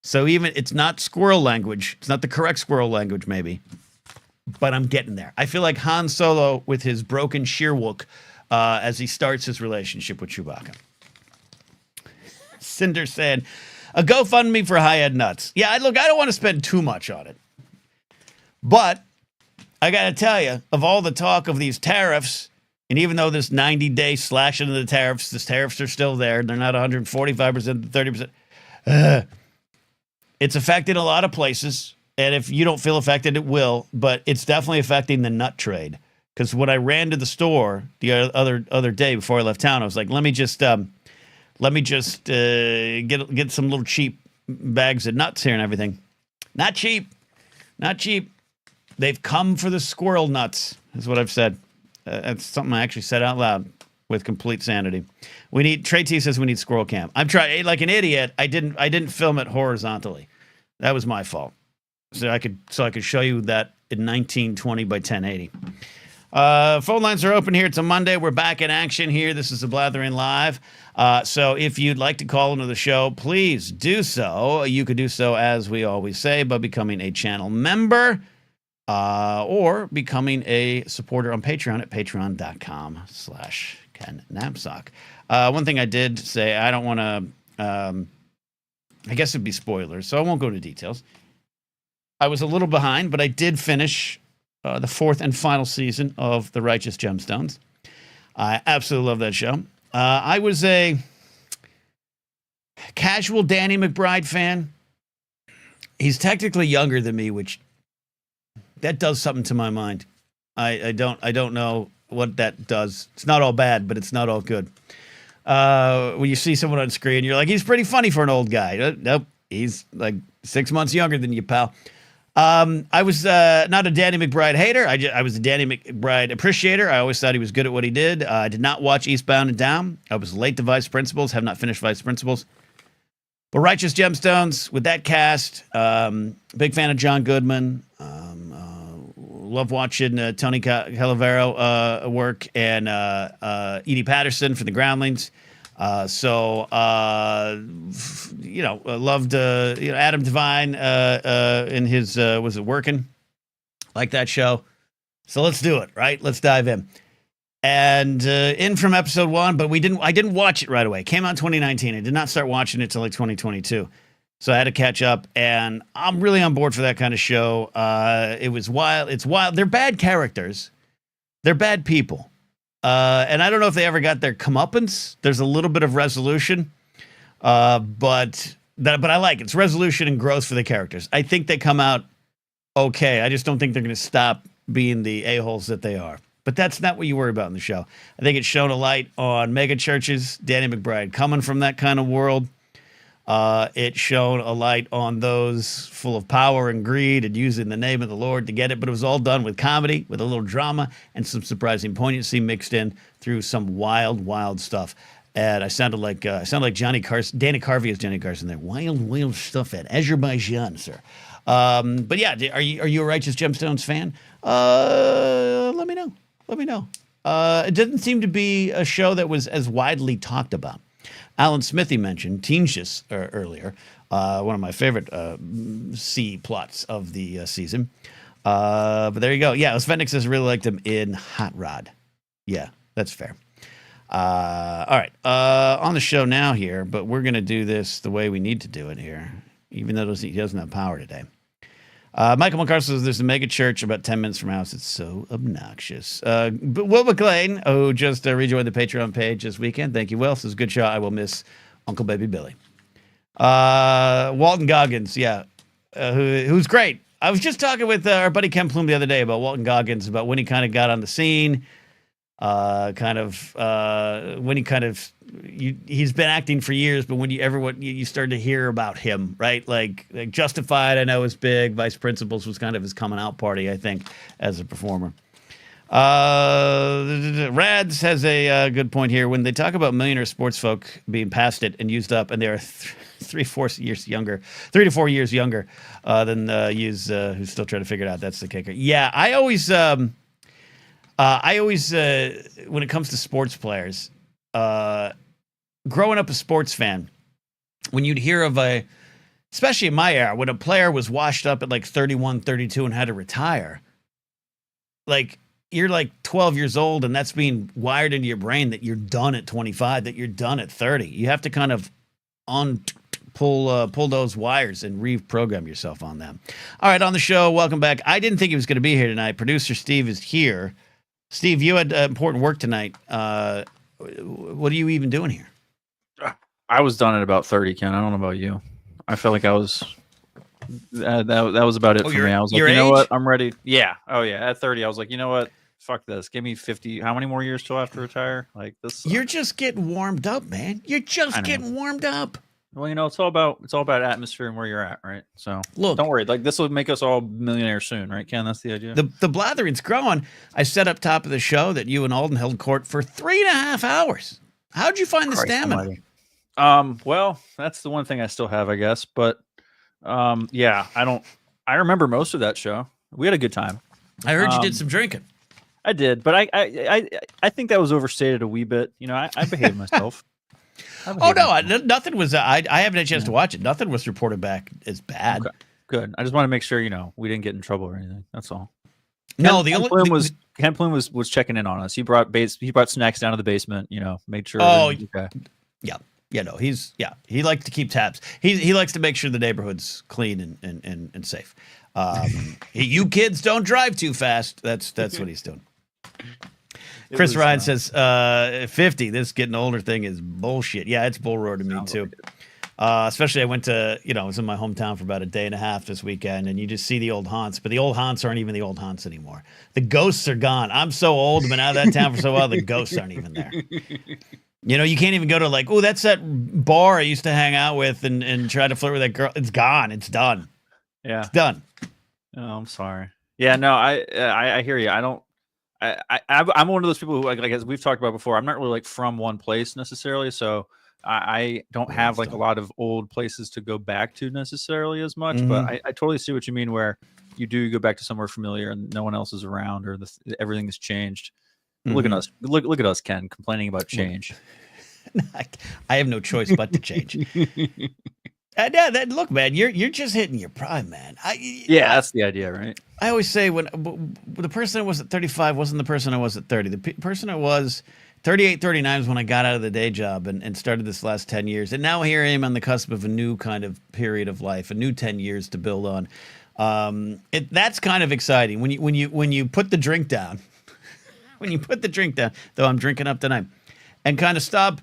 Speaker 1: So even it's not squirrel language. It's not the correct squirrel language, maybe. But I'm getting there. I feel like Han Solo with his broken Sheerwook as he starts his relationship with Chewbacca. Cinder saying, a GoFundMe for high-end nuts. Yeah, look, I don't want to spend too much on it. But I got to tell you, of all the talk of these tariffs, and even though this 90-day slashing of the tariffs are still there. They're not 145% to 30%. It's affecting a lot of places. And if you don't feel affected, it will. But it's definitely affecting the nut trade. Because when I ran to the store the other day before I left town, I was like, let me just get some little cheap bags of nuts here and everything. Not cheap. They've come for the squirrel nuts, is what I've said. That's something I actually said out loud with complete sanity. Trey T says we need squirrel cam. I'm trying, like an idiot. I didn't film it horizontally. That was my fault. So I could show you that in 1920 by 1080. Phone lines are open here. It's a Monday. We're back in action here. This is the Blathering Live. So if you'd like to call into the show, please do so. You could do so, as we always say, by becoming a channel member or becoming a supporter on Patreon at patreon.com/Ken Napzok. One thing I did say, I don't want to, I guess it'd be spoilers, so I won't go into details. I was a little behind, but I did finish the 4th and final season of The Righteous Gemstones. I absolutely love that show. I was a casual Danny McBride fan. He's technically younger than me, which that does something to my mind. I don't know what that does. It's not all bad, but it's not all good. When you see someone on screen, you're like, he's pretty funny for an old guy. Nope, he's like 6 months younger than you, pal. I was not a Danny McBride hater. I was a Danny McBride appreciator. I always thought he was good at what he did. I did not watch Eastbound and Down. I was late to Vice Principals, have not finished Vice Principals. But Righteous Gemstones, with that cast, big fan of John Goodman. love watching Tony Calavero work and Edie Patterson for the Groundlings. Loved Adam Devine in his was it Working? Like that show. So let's do it, right? Let's dive in. And in from episode 1, but I didn't watch it right away. It came out in 2019. I did not start watching it till like 2022. So I had to catch up, and I'm really on board for that kind of show. It was wild. It's wild. They're bad characters. They're bad people. And I don't know if they ever got their comeuppance. There's a little bit of resolution, but I like it. It's resolution and growth for the characters. I think they come out okay. I just don't think they're going to stop being the a-holes that they are. But that's not what you worry about in the show. I think it's shown a light on mega churches, Danny McBride coming from that kind of world. It shone a light on those full of power and greed and using the name of the Lord to get it. But it was all done with comedy, with a little drama, and some surprising poignancy mixed in through some wild, wild stuff. And I sounded like Johnny Carson, Danny Carvey as Johnny Carson there. Wild, wild stuff at Azerbaijan, sir. But yeah, are you a Righteous Gemstones fan? Let me know. It didn't seem to be a show that was as widely talked about. Alan Smithy mentioned Teensys earlier, one of my favorite C plots of the season. But there you go. Yeah, Svetnik says really liked him in Hot Rod. Yeah, that's fair. All right, on the show now here, but we're going to do this the way we need to do it here, even though he doesn't have power today. Michael McCarthy says there's a mega church about 10 minutes from house. It's so obnoxious. But Will McLean, who just rejoined the Patreon page this weekend. Thank you, Will. This is a good show. I will miss Uncle Baby Billy. Walton Goggins, yeah, who's great. I was just talking with our buddy Ken Plume the other day about Walton Goggins, about when he kind of got on the scene, he's been acting for years, but when you started to hear about him, right? Like Justified, I know is big. Vice Principals was kind of his coming out party, I think, as a performer. Rads has a good point here. When they talk about millionaire sports folk being past it and used up, and they are 3 to 4 years younger than yous who still try to figure it out. That's the kicker. Yeah, I always when it comes to sports players, growing up a sports fan, when you'd hear of especially in my era, when a player was washed up at like 31, 32 and had to retire, like you're like 12 years old and that's being wired into your brain that you're done at 25, that you're done at 30. You have to kind of pull those wires and reprogram yourself on them. All right, on the show, welcome back. I didn't think he was going to be here tonight. Producer Steve is here. Steve, you had important work tonight. What are you even doing here?
Speaker 3: I was done at about 30, Ken. I don't know about you. I felt like I was that was about it for me. I was like, you know what? I'm ready. Yeah. Oh yeah. At 30, I was like, you know what? Fuck this. Give me 50. How many more years till I have to retire? Like this.
Speaker 1: You're just getting warmed up, man. You're just getting warmed up.
Speaker 3: Well, you know, it's all about atmosphere and where you're at, right? So
Speaker 1: look,
Speaker 3: don't worry. Like this will make us all millionaires soon, right, Ken? That's the idea.
Speaker 1: The Blathering's growing. I said up top of the show that you and Alden held court for 3.5 hours. How'd you find the stamina?
Speaker 3: Well, that's the one thing I still have, I guess. But yeah, I remember most of that show. We had a good time.
Speaker 1: I heard you did some drinking.
Speaker 3: I did, but I think that was overstated a wee bit. You know, I behaved myself.
Speaker 1: Nothing was. I haven't had a chance to watch it. Nothing was reported back as bad. Okay.
Speaker 3: Good. I just want to make sure we didn't get in trouble or anything. That's all.
Speaker 1: No,
Speaker 3: Ken Plume was checking in on us. He brought snacks down to the basement. You know, made sure.
Speaker 1: Oh, okay. Yeah. Yeah, no, he likes to keep tabs. He likes to make sure the neighborhood's clean and safe. You kids don't drive too fast. That's what he's doing. Chris Ryan says 50. This getting older thing is bullshit. Yeah, it's bull roar to me too. Especially I went to, I was in my hometown for about a day and a half this weekend, and you just see the old haunts, but the old haunts aren't even the old haunts anymore. The ghosts are gone. I'm so old, I've been out of that town for so while, the ghosts aren't even there. You can't even go to like, oh, that's that bar I used to hang out with and try to flirt with that girl. It's gone. It's done.
Speaker 3: Yeah.
Speaker 1: It's done.
Speaker 3: Oh, I'm sorry. Yeah, no, I hear you. I'm one of those people who, like as we've talked about before, I'm not really like from one place necessarily. So I don't have like a lot of old places to go back to necessarily as much, but I totally see what you mean where you go back to somewhere familiar and no one else is around or everything has changed. Look at us. Look at us, Ken, complaining about change.
Speaker 1: I have no choice but to change. Look, man, you're just hitting your prime, man.
Speaker 3: That's the idea, right?
Speaker 1: I always say when the person I was at 35 wasn't the person I was at 30. The person I was 38, 39 is when I got out of the day job and started this last 10 years. And now here I am on the cusp of a new kind of period of life, a new 10 years to build on. That's kind of exciting when you put the drink down. When you put the drink down, though I'm drinking up tonight, and kind of stop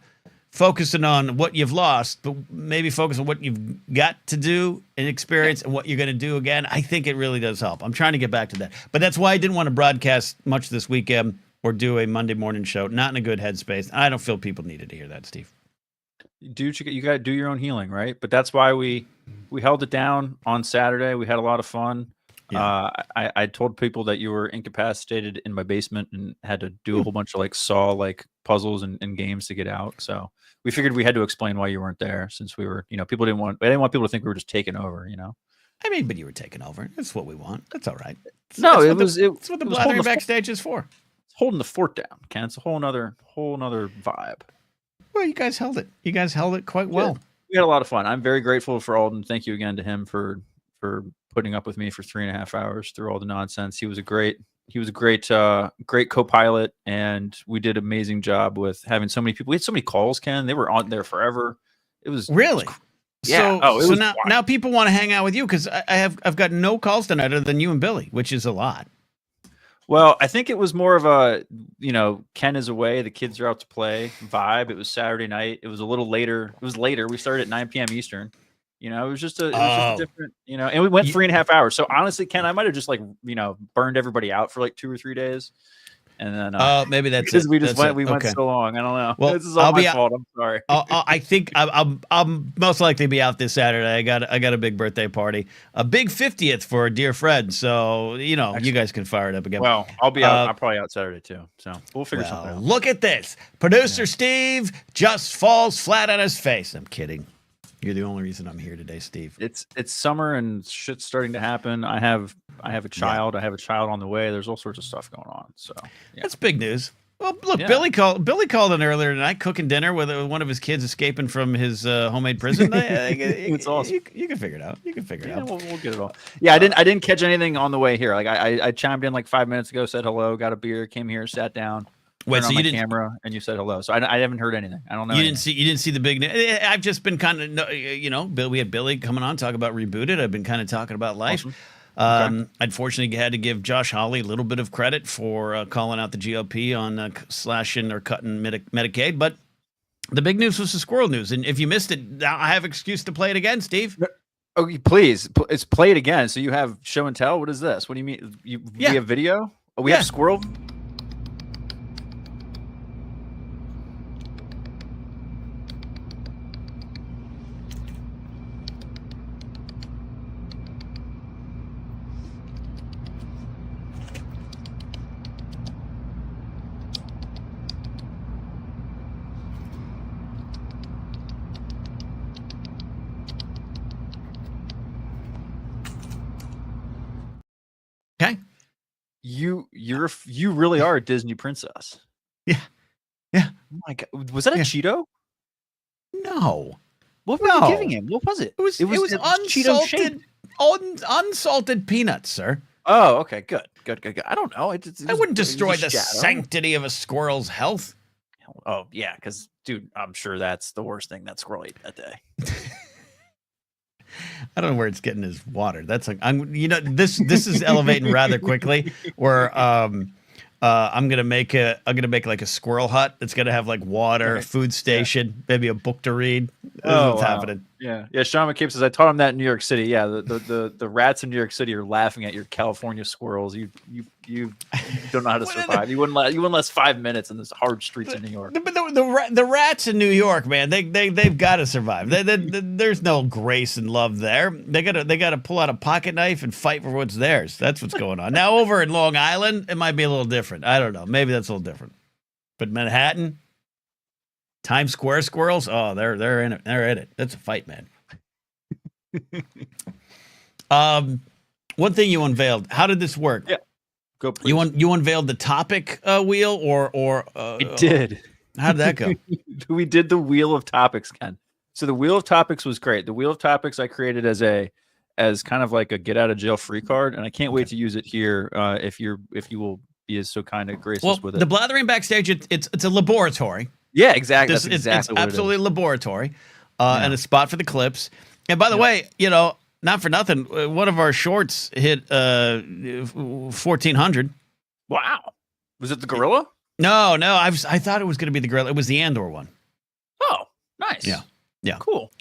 Speaker 1: focusing on what you've lost, but maybe focus on what you've got to do and experience and what you're going to do again. I think it really does help. I'm trying to get back to that. But that's why I didn't want to broadcast much this weekend or do a Monday morning show. Not in a good headspace. I don't feel people needed to hear that, Steve.
Speaker 3: Dude, you got to do your own healing, right? But that's why we held it down on Saturday. We had a lot of fun. Yeah. I told people that you were incapacitated in my basement and had to do a whole bunch of like saw like puzzles and games to get out. So we figured we had to explain why you weren't there since we were, people didn't want people to think we were just taking over,
Speaker 1: I mean, but you were taking over. That's what we want. That's all right.
Speaker 3: It's
Speaker 1: what the Blathering backstage is for.
Speaker 3: It's holding the fort down, Ken. It's a whole nother vibe.
Speaker 1: Well, you guys held it. You guys held it quite well.
Speaker 3: We had a lot of fun. I'm very grateful for Alden. Thank you again to him for putting up with me for 3.5 hours through all the nonsense. He was a great co-pilot, and we did an amazing job with having so many people. We had so many calls, Ken. They were on there forever. It was
Speaker 1: really.
Speaker 3: Yeah.
Speaker 1: So now people want to hang out with you because I've got no calls tonight other than you and Billy, which is a lot.
Speaker 3: Well, I think it was more of a, Ken is away, the kids are out to play vibe. It was Saturday night. It was a little later. It was later. We started at 9 p.m. Eastern. It was just a different, and we went 3.5 hours. So honestly, Ken, I might have just burned everybody out for like 2 or 3 days. And then
Speaker 1: maybe that's
Speaker 3: because
Speaker 1: it.
Speaker 3: we just
Speaker 1: went
Speaker 3: so long. I don't know.
Speaker 1: Well,
Speaker 3: this is all my fault. I'm sorry.
Speaker 1: I think I'll most likely be out this Saturday. I got a big birthday party, a big 50th for a dear friend. So you guys can fire it up again.
Speaker 3: Well, I'll be out. I'm probably out Saturday too. So we'll figure something out.
Speaker 1: Look at this. Producer Steve just falls flat on his face. I'm kidding. You're the only reason I'm here today, Steve.
Speaker 3: It's summer and shit's starting to happen. I have a child. Yeah. I have a child on the way. There's all sorts of stuff going on. So
Speaker 1: that's big news. Well, look, yeah. Billy called in earlier tonight, cooking dinner with one of his kids escaping from his homemade prison.
Speaker 3: It's awesome.
Speaker 1: You can figure it out.
Speaker 3: We'll get it all. Yeah, I didn't catch anything on the way here. Like I chimed in like 5 minutes ago, said hello, got a beer, came here, sat down.
Speaker 1: Wait, so you didn't
Speaker 3: camera and you said hello. So I haven't heard anything. I don't know.
Speaker 1: You didn't see the big. I've just been kind of Bill. We had Billy coming on talk about Rebooted. I've been kind of talking about life. Awesome. Okay. Unfortunately, had to give Josh Hawley a little bit of credit for calling out the GOP on slashing or cutting Medicaid. But the big news was the Squirrel news. And if you missed it, I have an excuse to play it again, Steve.
Speaker 3: Oh, please, it's play it again. So you have show and tell. What is this? What do you mean? We have video? Oh, we have Squirrel.
Speaker 1: Okay.
Speaker 3: You really are a Disney princess.
Speaker 1: Yeah.
Speaker 3: Oh my God. Was that a Cheeto?
Speaker 1: No.
Speaker 3: What were you giving him? What was it?
Speaker 1: It was unsalted peanuts, sir.
Speaker 3: Oh, okay. Good. I don't know.
Speaker 1: I wouldn't destroy the sanctity of a squirrel's health.
Speaker 3: Oh, yeah, because, dude, I'm sure that's the worst thing that squirrel ate that day.
Speaker 1: I don't know where it's getting his water. That's like this is elevating rather quickly. Where I'm gonna make like a squirrel hut that's gonna have like water, food station, maybe a book to read. What's happening?
Speaker 3: Yeah. Sean McCabe says I taught him that in New York City. Yeah, the rats in New York City are laughing at your California squirrels. You don't know how to survive. You wouldn't last 5 minutes in this hard streets in New York.
Speaker 1: But the rats in New York, man, they've got to survive. There's no grace and love there. They gotta pull out a pocket knife and fight for what's theirs. That's what's going on. Now over in Long Island, it might be a little different. I don't know. Maybe that's a little different. But Manhattan, Times Square squirrels. Oh, they're in it. They're in it. That's a fight, man. One thing you unveiled. How did this work?
Speaker 3: Yeah. Go, please.
Speaker 1: You unveiled the topic wheel, or
Speaker 3: it did.
Speaker 1: How did that go?
Speaker 3: We did the wheel of topics, Ken. So the wheel of topics was great. The wheel of topics I created as kind of like a get out of jail free card, and I can't wait to use it here. If you will be so kind of gracious with it.
Speaker 1: The Blathering backstage, it's a laboratory.
Speaker 3: Yeah, exactly.
Speaker 1: It's absolutely a laboratory, and a spot for the clips. And by the way, not for nothing, one of our shorts hit 1,400.
Speaker 3: Wow. Was it the gorilla?
Speaker 1: No. I thought it was going to be the gorilla. It was the Andor one.
Speaker 3: Oh, nice.
Speaker 1: Yeah.
Speaker 3: Cool.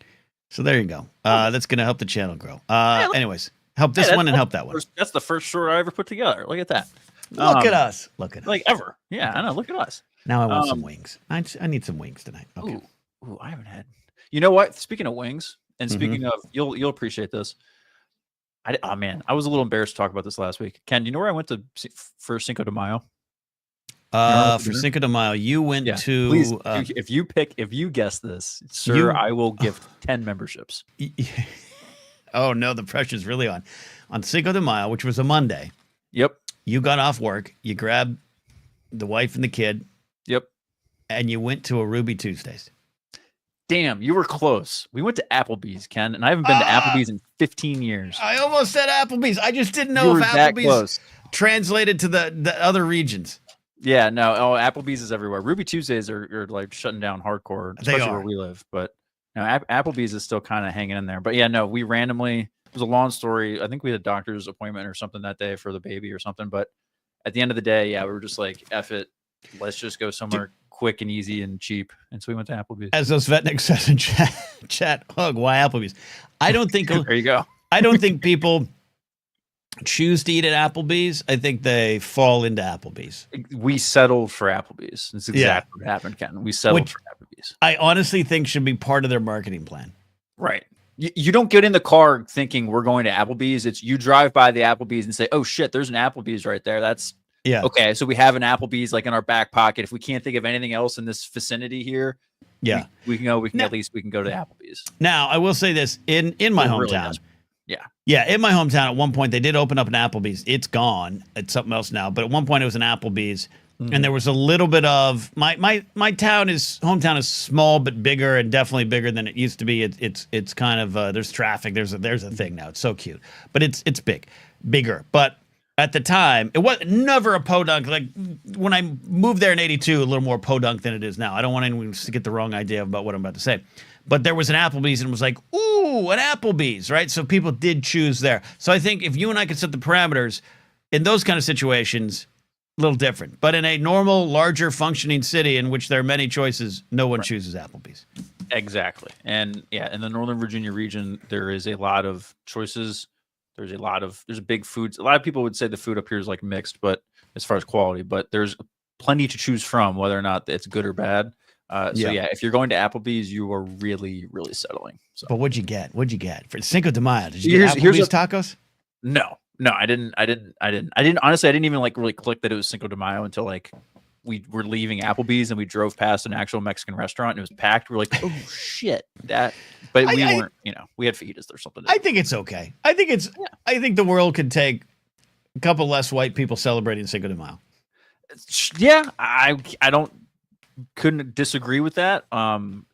Speaker 1: So there you go. That's going to help the channel grow. Anyways, help this one and help that one.
Speaker 3: That's the first short I ever put together. Look at that.
Speaker 1: Look at us.
Speaker 3: Like ever. Yeah, I know. Look at us.
Speaker 1: Now I want some wings. I need some wings tonight. Okay.
Speaker 3: Ooh, I haven't had. You know what? Speaking of wings, and speaking of, you'll appreciate this. I was a little embarrassed to talk about this last week. Ken, do you know where I went to for Cinco de Mayo?
Speaker 1: For Cinco de Mayo, you went to.
Speaker 3: Please, if you guess this, sir, I will give 10 memberships.
Speaker 1: Oh no, the pressure's really on. On Cinco de Mayo, which was a Monday.
Speaker 3: Yep.
Speaker 1: You got off work. You grabbed the wife and the kid.
Speaker 3: Yep.
Speaker 1: And you went to a Ruby Tuesdays.
Speaker 3: Damn, you were close. We went to Applebee's, Ken, and I haven't been to Applebee's in 15 years.
Speaker 1: I almost said Applebee's. I just didn't know if Applebee's translated to the other regions.
Speaker 3: Yeah, no. Oh, Applebee's is everywhere. Ruby Tuesdays are like shutting down hardcore, especially where we live. But no, Applebee's is still kind of hanging in there. But yeah, no, we randomly, it was a long story. I think we had a doctor's appointment or something that day for the baby or something. But at the end of the day, yeah, we were just like, F it. Let's just go somewhere quick and easy and cheap. And so we went to Applebee's.
Speaker 1: As those Vetnik says in chat, hug, why Applebee's? I don't think
Speaker 3: there you go.
Speaker 1: I don't think people choose to eat at Applebee's. I think they fall into Applebee's.
Speaker 3: We settled for Applebee's. That's exactly what happened, Ken. We settled for Applebee's.
Speaker 1: I honestly think should be part of their marketing plan.
Speaker 3: Right. You don't get in the car thinking we're going to Applebee's. It's you drive by the Applebee's and say, oh shit, there's an Applebee's right there. That's okay. So we have an Applebee's like in our back pocket. If we can't think of anything else in this vicinity here, we can go. We can at least go to Applebee's.
Speaker 1: Now I will say this in my hometown. In my hometown at one point they did open up an Applebee's. It's gone. It's something else now. But at one point it was an Applebee's, and there was a little bit of my hometown is small but bigger, and definitely bigger than it used to be. It's kind of there's traffic. There's a thing now. It's so cute, but it's bigger. But at the time, it was never a podunk. Like when I moved there in '82, a little more podunk than it is now. I don't want anyone to get the wrong idea about what I'm about to say. But there was an Applebee's, and it was like, ooh, an Applebee's, right? So people did choose there. So I think if you and I could set the parameters in those kind of situations, a little different. But in a normal, larger functioning city in which there are many choices, no one chooses Applebee's.
Speaker 3: Exactly. And yeah, in the Northern Virginia region, there is a lot of choices. There's a big foods. A lot of people would say the food up here is like mixed, but as far as quality, but there's plenty to choose from, whether or not it's good or bad. If you're going to Applebee's, you are really, really settling. So.
Speaker 1: But what'd you get? For Cinco de Mayo? Did you get Applebee's tacos?
Speaker 3: No, I didn't. Honestly, I didn't even like really click that it was Cinco de Mayo until like we were leaving Applebee's and we drove past an actual Mexican restaurant and it was packed. We're like, oh shit, that. But we weren't. We had fajitas or something.
Speaker 1: I think it's okay. I think the world could take a couple less white people celebrating Cinco de Mayo.
Speaker 3: Yeah, I couldn't disagree with that.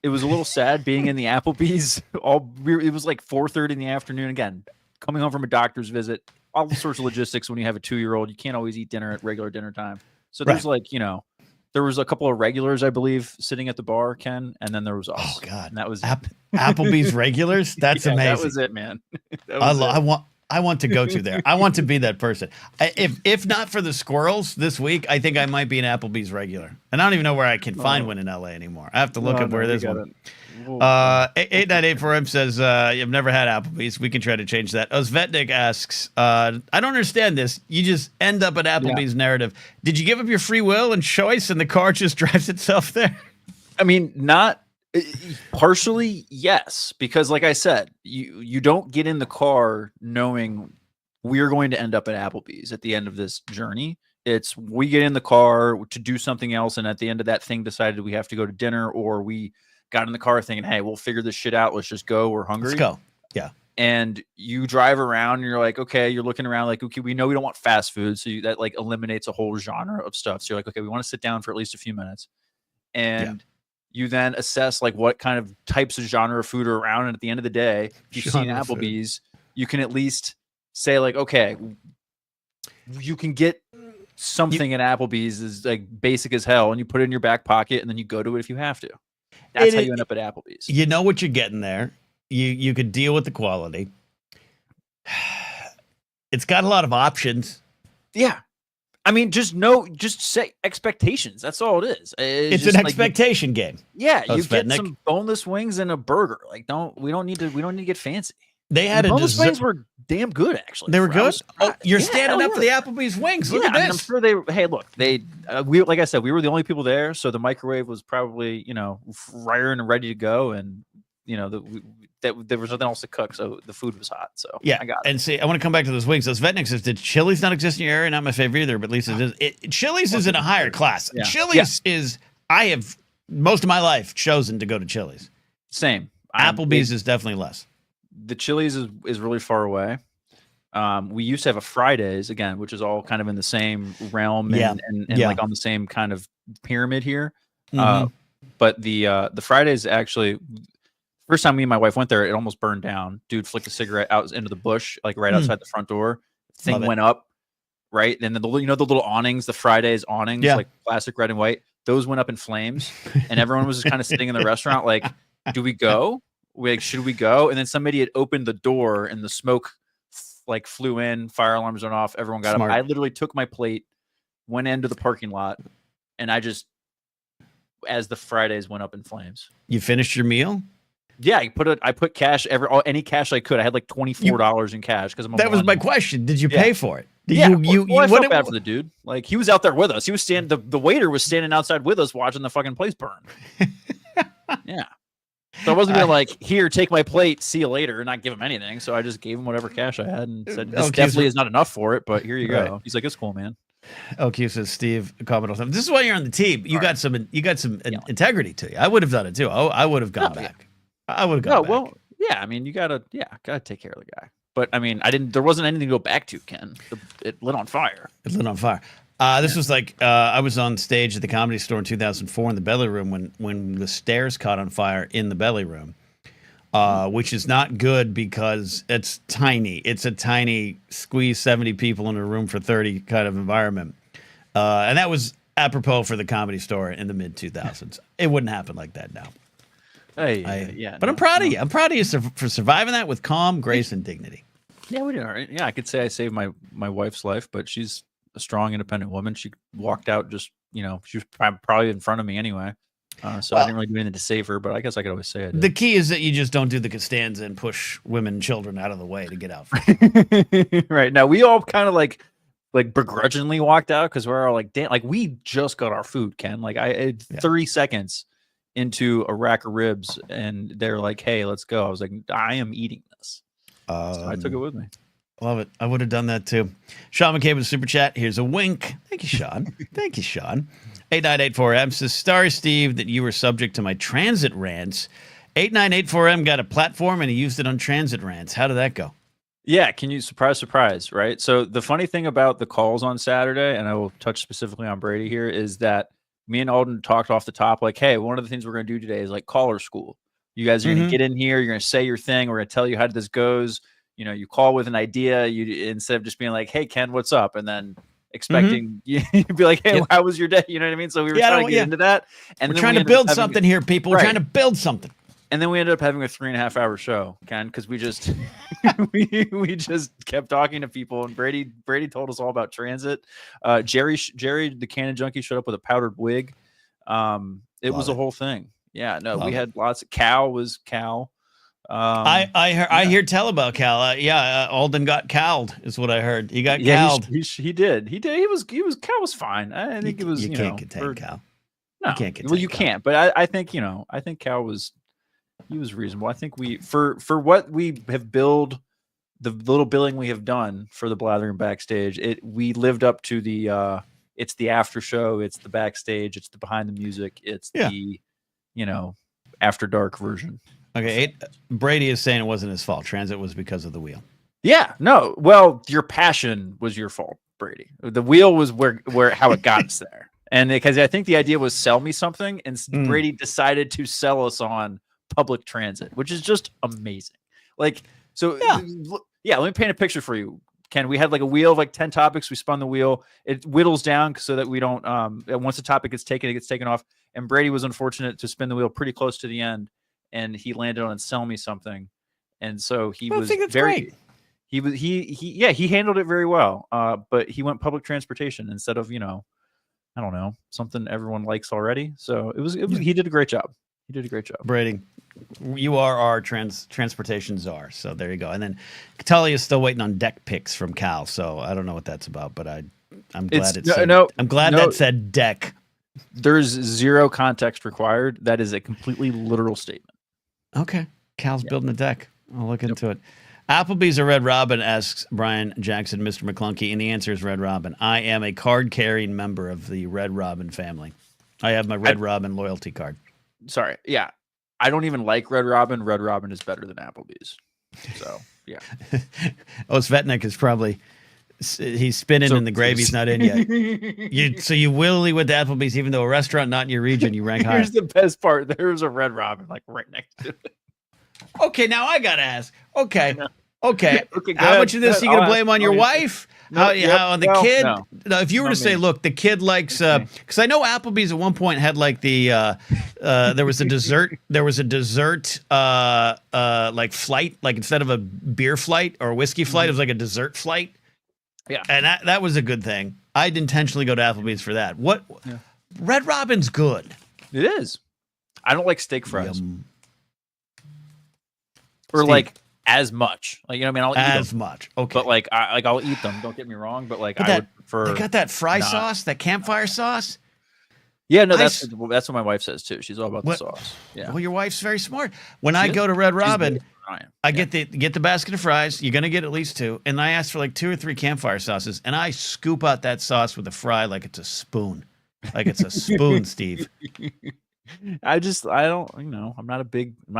Speaker 3: It was a little sad being in the Applebee's. It was like 4:30 in the afternoon. Again, coming home from a doctor's visit, all sorts of logistics. When you have a 2-year-old, you can't always eat dinner at regular dinner time. So there's there was a couple of regulars, I believe, sitting at the bar, Ken, and then there was us.
Speaker 1: Oh God,
Speaker 3: and that was
Speaker 1: Applebee's regulars. That's amazing.
Speaker 3: That was it, man.
Speaker 1: I want to go to there. I want to be that person. If not for the squirrels this week, I think I might be an Applebee's regular. And I don't even know where I can find one in LA anymore. I have to look at where there's one. 8984M says, you've never had Applebee's. We can try to change that. Osvetnik asks, I don't understand this. You just end up at Applebee's narrative. Did you give up your free will and choice and the car just drives itself there?
Speaker 3: I mean, not partially, yes, because like I said, you don't get in the car knowing we're going to end up at Applebee's at the end of this journey. It's we get in the car to do something else, and at the end of that thing decided we have to go to dinner, or we got in the car thinking, hey, we'll figure this shit out. Let's just go. We're hungry.
Speaker 1: Let's go. Yeah.
Speaker 3: And you drive around and you're like, okay, you're looking around like, okay, we know we don't want fast food. So that like eliminates a whole genre of stuff. So you're like, okay, we want to sit down for at least a few minutes. And you then assess like what kind of types of genre of food are around. And at the end of the day, if you've seen Applebee's, you can at least say like, okay, you can get something at Applebee's is like basic as hell, and you put it in your back pocket and then you go to it if you have to. That's how you end up at Applebee's.
Speaker 1: You know what you're getting there. You could deal with the quality. It's got a lot of options.
Speaker 3: Yeah. I mean, just set expectations. That's all it is.
Speaker 1: It's an expectation game.
Speaker 3: Yeah, you get some boneless wings and a burger. Like, we don't need to get fancy.
Speaker 1: They had
Speaker 3: boneless wings were damn good, actually.
Speaker 1: They were good. You're standing up for the Applebee's wings. Look at this.
Speaker 3: I'm sure they. Hey, look, we like I said, we were the only people there, so the microwave was probably firing and ready to go, and there was nothing else to cook, so the food was hot. So
Speaker 1: yeah,
Speaker 3: I got it.
Speaker 1: And see, I want to come back to those wings. Those Vetnik says, did Chili's not exist in your area? Not my favorite either, but at least it is. Chili's is in a higher class. Yeah. Chili's is. I have most of my life chosen to go to Chili's.
Speaker 3: Same.
Speaker 1: Applebee's is definitely less.
Speaker 3: The Chili's is really far away. We used to have a Fridays again, which is all kind of in the same realm and like on the same kind of pyramid here. But the Fridays actually. First time me and my wife went there, it almost burned down. Dude flicked a cigarette out into the bush, like right outside the front door. Thing went up, right? And then the little awnings, the Fridays awnings, like classic red and white, those went up in flames. And everyone was just kind of sitting in the restaurant like, do we go? Should we go? And then somebody had opened the door and the smoke like flew in, fire alarms went off, everyone got up. I literally took my plate, went into the parking lot, and I just, as the Fridays went up in flames.
Speaker 1: You finished your meal?
Speaker 3: Yeah, I put cash any cash I could. I had like $24 in cash because
Speaker 1: that was my question. Did you pay for it?
Speaker 3: I felt bad for the dude. Like he was out there with us. He was the waiter was standing outside with us watching the fucking place burn. Yeah. So I wasn't gonna like, here, take my plate, see you later, and not give him anything. So I just gave him whatever cash I had and said, this definitely is not enough for it, but here you go. He's like, it's cool, man.
Speaker 1: Okay, says Steve, comment all the time. This is why you're on the team. You got some integrity to you. I would have done it too. I would have gone back. I would have gone back.
Speaker 3: Well, yeah, I mean, you gotta take care of the guy. But I mean, there wasn't anything to go back to, Ken. It lit on fire.
Speaker 1: It lit on fire. This was like I was on stage at the Comedy Store in 2004 in the Belly Room when the stairs caught on fire in the Belly Room, which is not good because it's tiny. It's a tiny squeeze 70 people in a room for 30 kind of environment, and that was apropos for the Comedy Store in the mid 2000s. It wouldn't happen like that now. But I'm proud of you. I'm proud of you for surviving that with calm, grace, and dignity.
Speaker 3: Yeah, we did all right. Yeah, I could say I saved my wife's life, but she's a strong, independent woman. She walked out just, she was probably in front of me anyway. So I didn't really do anything to save her, but I guess I could always say I did.
Speaker 1: The key is that you just don't do the Costanza and push women and children out of the way to get out.
Speaker 3: Right. Now, we all kind of like begrudgingly walked out because we're all like, damn, like we just got our food, Ken. Like I had 30 seconds into a rack of ribs and they're like, hey, let's go. I was like, I am eating this. So I took it with me.
Speaker 1: Love it. I would have done that too. Sean McCabe with a super chat. Here's a wink. Thank you, Sean. Thank you, Sean. 8984M says, sorry, Steve, that you were subject to my transit rants. 8984M got a platform and he used it on transit rants. How did that go?
Speaker 3: Yeah, can you surprise, right? So the funny thing about the calls on Saturday, and I will touch specifically on Brady here, is that me and Alden talked off the top like, hey, one of the things we're going to do today is like caller school. You guys are going to get in here. You're going to say your thing. We're going to tell you how this goes. You call with an idea. You instead of just being like, hey, Ken, what's up? And then expecting you'd be like, hey, how was your day? You know what I mean? So we were trying to get into that. And
Speaker 1: we're trying to build something here, people. We're trying to build something.
Speaker 3: And then we ended up having a 3.5-hour show, Ken, because we just we just kept talking to people. And Brady told us all about transit. Jerry, the Cannon Junkie, showed up with a powdered wig. It was a whole thing. Yeah, no, we had lots of Cal.
Speaker 1: I hear tell about Cal. Alden got cowled, is what I heard. He got cowled.
Speaker 3: He did. Cal was fine. I think it was.
Speaker 1: You can't contain Cal.
Speaker 3: No, you can't contain Cal. Can't. But I think Cal was. He was reasonable. I think we for what we have built, the little billing we have done for the Blathering backstage, we lived up to the it's the after show, it's the backstage, it's the behind the music, it's the, after dark version.
Speaker 1: Okay, Brady is saying it wasn't his fault. Transit was because of the wheel.
Speaker 3: Yeah, no. Well, your passion was your fault, Brady. The wheel was how it got us there. And because I think the idea was sell me something, and Brady decided to sell us on public transit, which is just amazing. Like, so yeah, let me paint a picture for you, Ken. We had like a wheel of like 10 topics. We spun the wheel. It whittles down so that we don't, once a topic gets taken, it gets taken off. And Brady was unfortunate to spin the wheel pretty close to the end, and he landed on sell me something. And so he was
Speaker 1: great.
Speaker 3: He handled it very well. But he went public transportation instead of, I don't know, something everyone likes already. So he did a great job. He did a great job.
Speaker 1: Brady, you are our transportation czar. So there you go. And then Tully is still waiting on deck pics from Cal. So I don't know what that's about, but I'm glad that said deck.
Speaker 3: There's zero context required. That is a completely literal statement.
Speaker 1: Okay. Cal's building a deck. I'll look into it. Applebee's a Red Robin, asks Brian Jackson, Mr. McClunky, and the answer is Red Robin. I am a card-carrying member of the Red Robin family. I have my Red Robin loyalty card.
Speaker 3: Sorry. Yeah. I don't even like Red Robin. Red Robin is better than Applebee's. So, yeah.
Speaker 1: Svetnik is probably... He's spinning and the gravy's not in yet. So you willingly went to Applebee's, even though a restaurant not in your region, you rank high.
Speaker 3: Here's the best part. There's a Red Robin like right next to it.
Speaker 1: Okay, now I got to ask. Okay. How much of this are you going to blame on your wife? How on the kid? No, if you were to say, look, the kid likes, because I know Applebee's at one point had like there was a dessert like flight, like instead of a beer flight or a whiskey flight, it was like a dessert flight.
Speaker 3: Yeah.
Speaker 1: And that was a good thing. I'd intentionally go to Applebee's for that. Red Robin's good.
Speaker 3: It is. I don't like steak fries. Or
Speaker 1: Steve.
Speaker 3: Like as much. Like, I'll eat
Speaker 1: as
Speaker 3: them.
Speaker 1: much. Okay.
Speaker 3: But like I'll eat them. Don't get me wrong. But like I would prefer.
Speaker 1: They got that fry sauce, that campfire sauce.
Speaker 3: Yeah, no, that's what my wife says too. She's all about the sauce. Yeah.
Speaker 1: Well, your wife's very smart. When I go to Red Robin, I get the basket of fries. You're gonna get at least 2, and I ask for like 2 or 3 campfire sauces, and I scoop out that sauce with a fry like it's a spoon, Steve.
Speaker 3: I don't, I'm not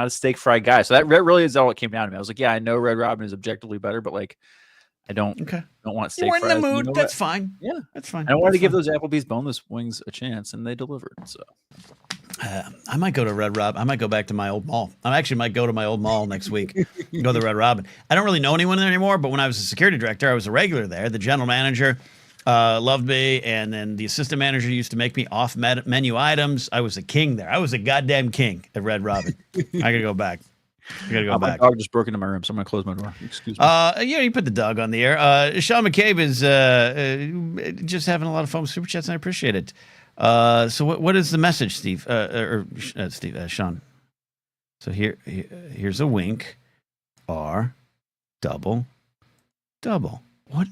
Speaker 3: a steak fry guy. So that really is all it came down to me. I was like, yeah, I know Red Robin is objectively better, but like, I don't want steak fries.
Speaker 1: We're in the mood. That's fine.
Speaker 3: Yeah,
Speaker 1: that's fine.
Speaker 3: I wanted to give those Applebee's boneless wings a chance, and they delivered. So
Speaker 1: I might go to Red Robin. I might go back to my old mall. I actually might go to my old mall next week. Go to the Red Robin. I don't really know anyone there anymore, but when I was a security director, I was a regular there. The general manager loved me, and then the assistant manager used to make me off menu items. I was a king there. I was a goddamn king at Red Robin. I gotta go back.
Speaker 3: My dog just broke into my room, so I'm gonna close my door. Excuse me.
Speaker 1: You put the dog on the air. Sean McCabe is just having a lot of fun with super chats, and I appreciate it. So what is the message, Steve? Sean. So here's a wink. R, double. What?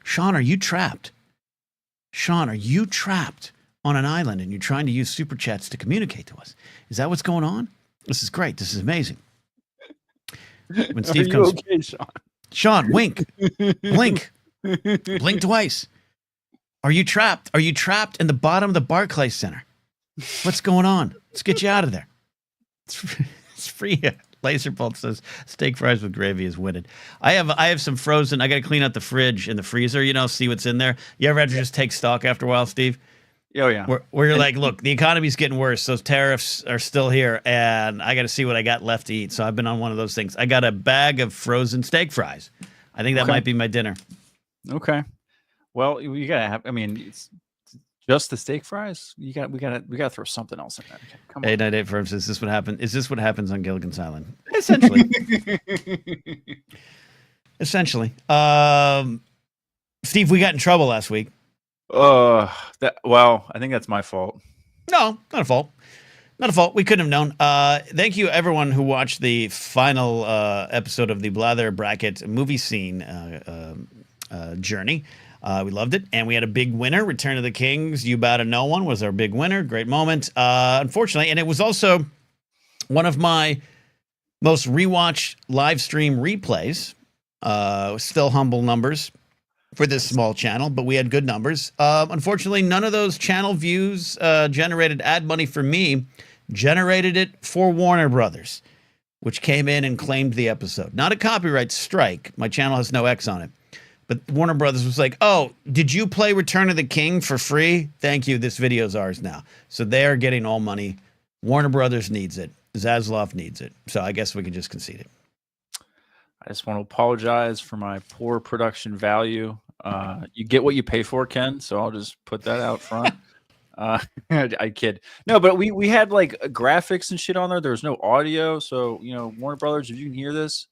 Speaker 1: Sean, are you trapped? Are you trapped on an island and you're trying to use super chats to communicate to us? Is that what's going on? This is great. This is amazing. When Steve comes,
Speaker 3: okay, Sean?
Speaker 1: Sean, wink, blink, blink twice. Are you trapped? Are you trapped in the bottom of the Barclays Center? What's going on? Let's get you out of there. It's free. Laser Pulse says steak fries with gravy is winning. I have some frozen. I got to clean out the fridge and the freezer. See what's in there. You ever have to just take stock after a while, Steve?
Speaker 3: Oh yeah.
Speaker 1: Where you're like, look, the economy's getting worse. Those tariffs are still here, and I got to see what I got left to eat. So I've been on one of those things. I got a bag of frozen steak fries. I think that might be my dinner.
Speaker 3: Okay. Well, you gotta have. It's just the steak fries. We gotta throw something else in there. Come on.
Speaker 1: 898 firms. Is this what happened? Is this what happens on Gilligan's Island? Essentially. Steve, we got in trouble last week.
Speaker 3: I think that's my fault.
Speaker 1: No, not a fault. Not a fault. We couldn't have known. Thank you, everyone who watched the final episode of the Blather Bracket movie scene journey. We loved it, and we had a big winner. Return of the Kings, You Bow to No One was our big winner. Great moment. Unfortunately, and it was also one of my most rewatched live stream replays. Still humble numbers. for this small channel, but we had good numbers. Unfortunately, none of those channel views generated ad money for me. Generated it for Warner Brothers, which came in and claimed the episode. Not a copyright strike. My channel has no X on it. But Warner Brothers was like, oh, did you play Return of the King for free? Thank you. This video's ours now. So they're getting all money. Warner Brothers needs it. Zaslav needs it. So I guess we can just concede it.
Speaker 3: I just want to apologize for my poor production value. You get what you pay for, Ken. So I'll just put that out front. I kid. No, but we had like graphics and shit on there. There was no audio. So, Warner Brothers, if you can hear this,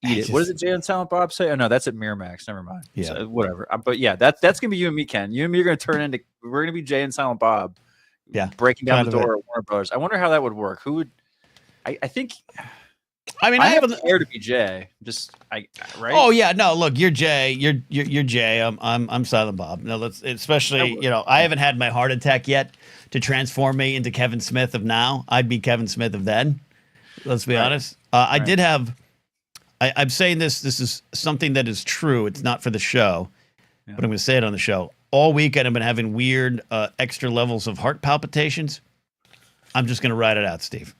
Speaker 3: eat it. What does Jay and Silent Bob say? Oh, no, that's at Miramax. Never mind.
Speaker 1: Yeah.
Speaker 3: So, whatever. But yeah, that's going to be you and me, Ken. You and me are going to turn into, we're going to be Jay and Silent Bob.
Speaker 1: Yeah.
Speaker 3: Breaking down the door at Warner Brothers. I wonder how that would work. Who would, I think.
Speaker 1: I mean,
Speaker 3: I have the air to be Jay. Right?
Speaker 1: Oh yeah, no. Look, you're Jay. You're Jay. I'm Silent Bob. No, especially I haven't had my heart attack yet to transform me into Kevin Smith of now. I'd be Kevin Smith of then. Let's be honest. I did have. I'm saying this. This is something that is true. It's not for the show, but I'm going to say it on the show. All weekend I've been having weird extra levels of heart palpitations. I'm just going to ride it out, Steve.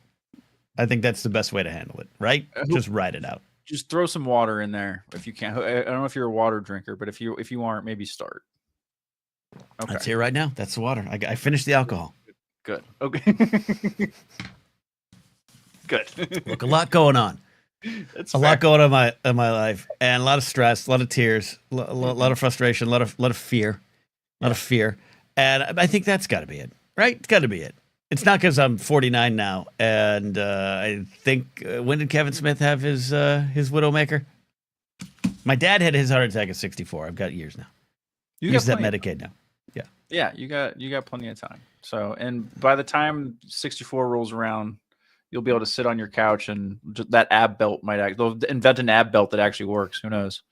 Speaker 1: I think that's the best way to handle it, right? Just ride it out.
Speaker 3: Just throw some water in there if you can. I don't know if you're a water drinker, but if you aren't, maybe start. Okay.
Speaker 1: That's here right now. That's the water. I finished the alcohol.
Speaker 3: Good. Okay. Good.
Speaker 1: Look, a lot going on.
Speaker 3: That's
Speaker 1: a lot going on in my life, and a lot of stress, a lot of tears, a lot of frustration, a lot of fear, and I think that's got to be it, right? It's got to be it. It's not because I'm 49 now, and I think when did Kevin Smith have his Widowmaker? My dad had his heart attack at 64. I've got years now. Use that Medicaid now. Yeah.
Speaker 3: Yeah, you got plenty of time. So, and by the time 64 rolls around, you'll be able to sit on your couch, and that ab belt might they'll invent an ab belt that actually works. Who knows?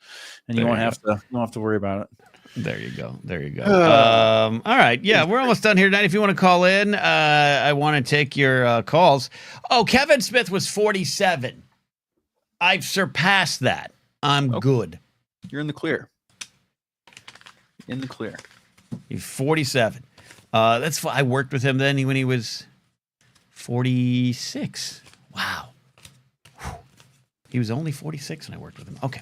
Speaker 3: And you won't have to worry about it.
Speaker 1: There you go. All right. Yeah, we're almost done here tonight. If you want to call in, I want to take your calls. Oh, Kevin Smith was 47. I've surpassed that. I'm good.
Speaker 3: You're in the clear.
Speaker 1: He's 47. That's I worked with him then when he was 46. Wow. He was only 46 when I worked with him. Okay.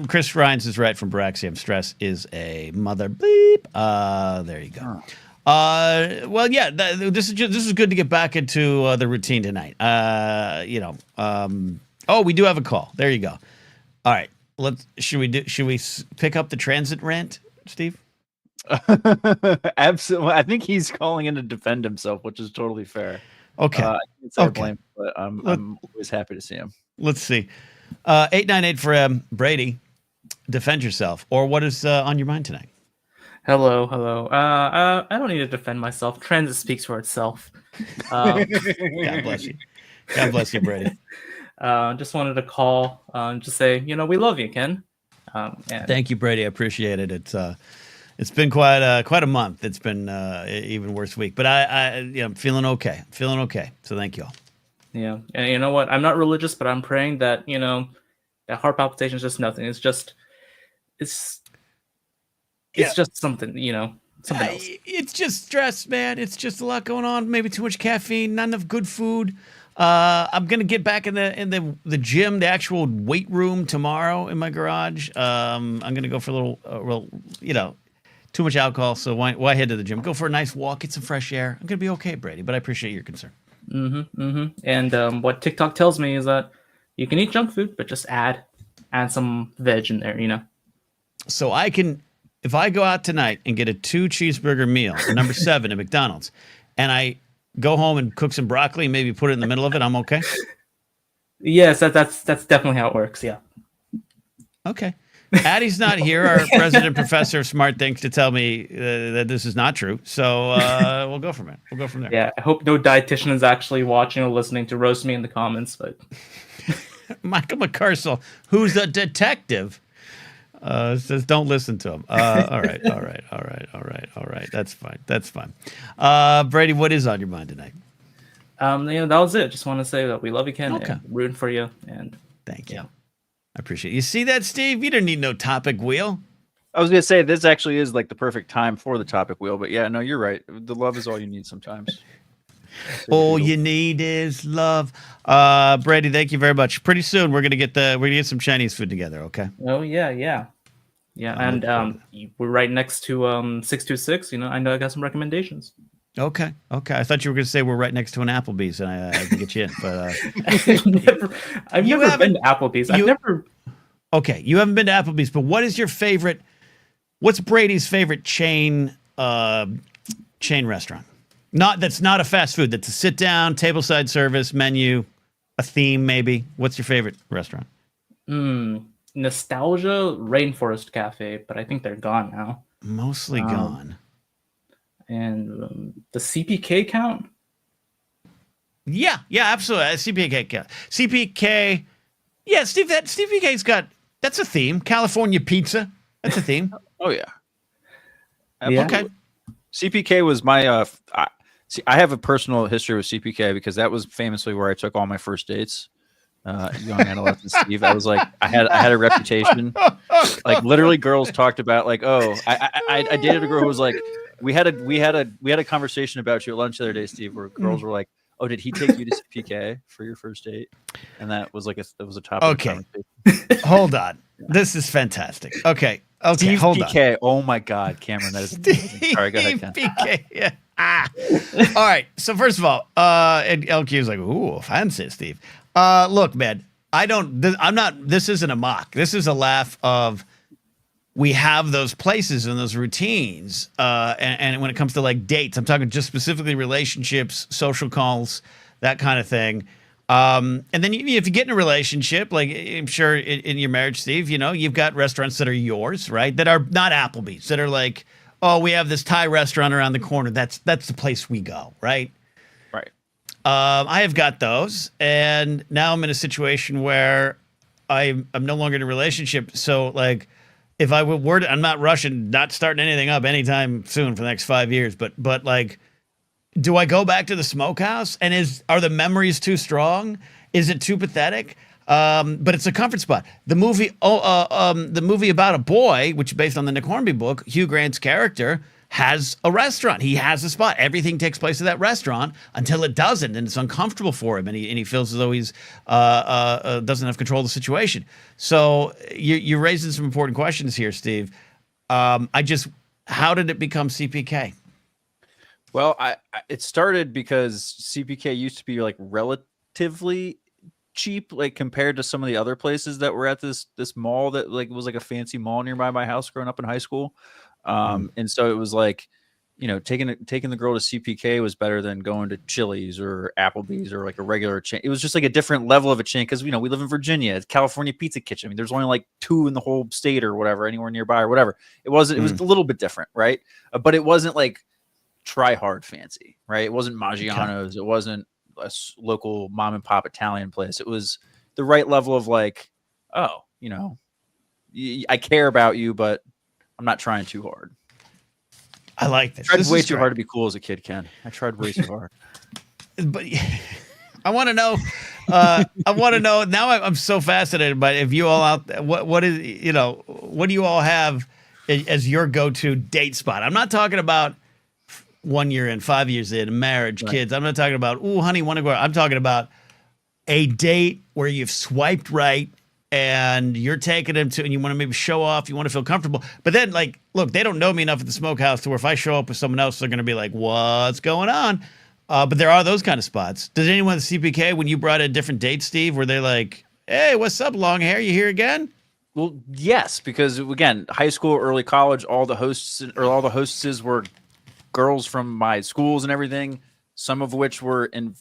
Speaker 1: Chris Rhines is right from Braxium. Stress is a mother bleep. There you go. This is good to get back into the routine tonight. We do have a call. There you go. All right. Should we pick up the transit rant, Steve?
Speaker 3: Absolutely. I think he's calling in to defend himself, which is totally fair.
Speaker 1: Okay.
Speaker 3: Blame, but I'm always happy to see him.
Speaker 1: Let's see. 898 for Brady. Defend yourself, or what is on your mind tonight?
Speaker 4: Hello. I don't need to defend myself. Transit speaks for itself.
Speaker 1: God bless you. God bless you, Brady.
Speaker 4: Just wanted to call, just say, we love you, Ken.
Speaker 1: Thank you, Brady. I appreciate it. It's been quite a month. It's been even worse week, but I'm feeling okay. So thank you all.
Speaker 4: Yeah, and you know what? I'm not religious, but I'm praying that that heart palpitation is just nothing. It's just something, something else.
Speaker 1: It's just stress, man. It's just a lot going on. Maybe too much caffeine, not enough good food. I'm gonna get back in the gym, the actual weight room tomorrow in my garage. I'm gonna go for a little, too much alcohol. So why head to the gym? Go for a nice walk, get some fresh air. I'm gonna be okay, Brady. But I appreciate your concern.
Speaker 4: And what TikTok tells me is that you can eat junk food, but just add some veg in there,
Speaker 1: So I can, if I go out tonight and get a 2 cheeseburger meal, number 7 at McDonald's, and I go home and cook some broccoli and maybe put it in the middle of it, I'm okay?
Speaker 4: Yes, that's definitely how it works, yeah.
Speaker 1: Okay. Addie's not here, our president professor of smart things, to tell me that this is not true. So we'll go from it. We'll go from there.
Speaker 4: Yeah, I hope no dietitian is actually watching or listening to roast me in the comments. But
Speaker 1: Michael McCarsell, who's a detective, says don't listen to him. All right. That's fine. Brady, what is on your mind tonight?
Speaker 4: That was it. Just want to say that we love you, Ken.
Speaker 1: Okay.
Speaker 4: And rooting for you. And
Speaker 1: thank you.
Speaker 4: Yeah.
Speaker 1: I appreciate it. You see that, Steve? You don't need no topic wheel.
Speaker 3: I was gonna say this actually is like the perfect time for the topic wheel, but yeah, no, you're right. The love is all you need sometimes.
Speaker 1: All you need is love. Brady, thank you very much. Pretty soon we're gonna get some Chinese food together. Okay.
Speaker 4: Oh yeah. And we're right next to 626. I know I got some recommendations.
Speaker 1: Okay. I thought you were gonna say we're right next to an Applebee's, and I can get you in. But
Speaker 4: I've never been to Applebee's.
Speaker 1: Okay, you haven't been to Applebee's, but what is your favorite? What's Brady's favorite chain restaurant? That's not a fast food. That's a sit down, tableside service, menu, a theme maybe. What's your favorite restaurant?
Speaker 4: Nostalgia Rainforest Cafe, but I think they're gone now.
Speaker 1: Mostly gone.
Speaker 4: And the CPK count?
Speaker 1: Yeah, absolutely. CPK count. CPK. Yeah, Steve. That CPK's that's a theme. California pizza. That's a theme.
Speaker 3: Oh yeah.
Speaker 4: Yeah.
Speaker 1: Okay.
Speaker 3: CPK was my I have a personal history with CPK because that was famously where I took all my first dates. Young adolescent Steve. I was like, I had a reputation. Like literally, girls talked about like, oh, I dated a girl who was like, we had a conversation about you at lunch the other day, Steve, where girls were like, oh, did he take you to CPK for your first date? And that was like it was a topic.
Speaker 1: Okay, hold on. This is fantastic. Okay,
Speaker 3: Steve
Speaker 1: hold
Speaker 3: PK.
Speaker 1: on.
Speaker 3: Oh my God, Cameron, that is amazing. Sorry, go ahead, Ken.
Speaker 1: PK. Yeah. All right. So first of all, and LQ is like, ooh, fancy, Steve. Look, man, this isn't a mock. This is a laugh of we have those places and those routines. And when it comes to like dates, I'm talking just specifically relationships, social calls, that kind of thing. And then if you get in a relationship, like I'm sure in your marriage, Steve, you've got restaurants that are yours, right? That are not Applebee's, that are like, oh, we have this Thai restaurant around the corner. That's the place we go, right?
Speaker 3: Right.
Speaker 1: I have got those, and now I'm in a situation where I'm no longer in a relationship. So, like, if I were to, I'm not rushing, not starting anything up anytime soon for the next 5 years. But like, do I go back to the smokehouse? And are the memories too strong? Is it too pathetic? But it's a comfort spot. The movie about a boy, which is based on the Nick Hornby book, Hugh Grant's character has a restaurant. He has a spot. Everything takes place at that restaurant until it doesn't, and it's uncomfortable for him, and he feels as though he's doesn't have control of the situation. So you're raising some important questions here, Steve. How did it become CPK?
Speaker 3: Well, it started because CPK used to be like relatively cheap, like compared to some of the other places that were at this mall that like was like a fancy mall nearby my house growing up in high school. And so it was like, taking the girl to CPK was better than going to Chili's or Applebee's or like a regular chain. It was just like a different level of a chain because we live in Virginia. It's California Pizza Kitchen. I mean, there's only like 2 in the whole state or whatever, anywhere nearby or whatever. It was a little bit different, right? But it wasn't like try hard fancy, right? It wasn't Maggiano's. It wasn't a local mom and pop Italian place. It was the right level of like, oh, I care about you, but I'm not trying too hard.
Speaker 1: I like this.
Speaker 3: I tried way too hard to be cool as a kid, Ken. I tried way too hard.
Speaker 1: But I want to know. Now I'm so fascinated by if you all out there, what do you all have as your go-to date spot? I'm not talking about 1 year in, 5 years in, marriage, right. Kids. I'm not talking about, ooh, honey, want to go out. I'm talking about a date where you've swiped right and you're taking them to, and you want to maybe show off, you want to feel comfortable. But then, like, look, they don't know me enough at the smokehouse to where if I show up with someone else, they're going to be like, what's going on? But there are those kind of spots. Does anyone at CPK, when you brought a different date, Steve, were they like, hey, what's up, long hair? You here again?
Speaker 3: Well, yes, because again, high school, early college, all the hosts or all the hostesses were girls from my schools and everything, some of which were in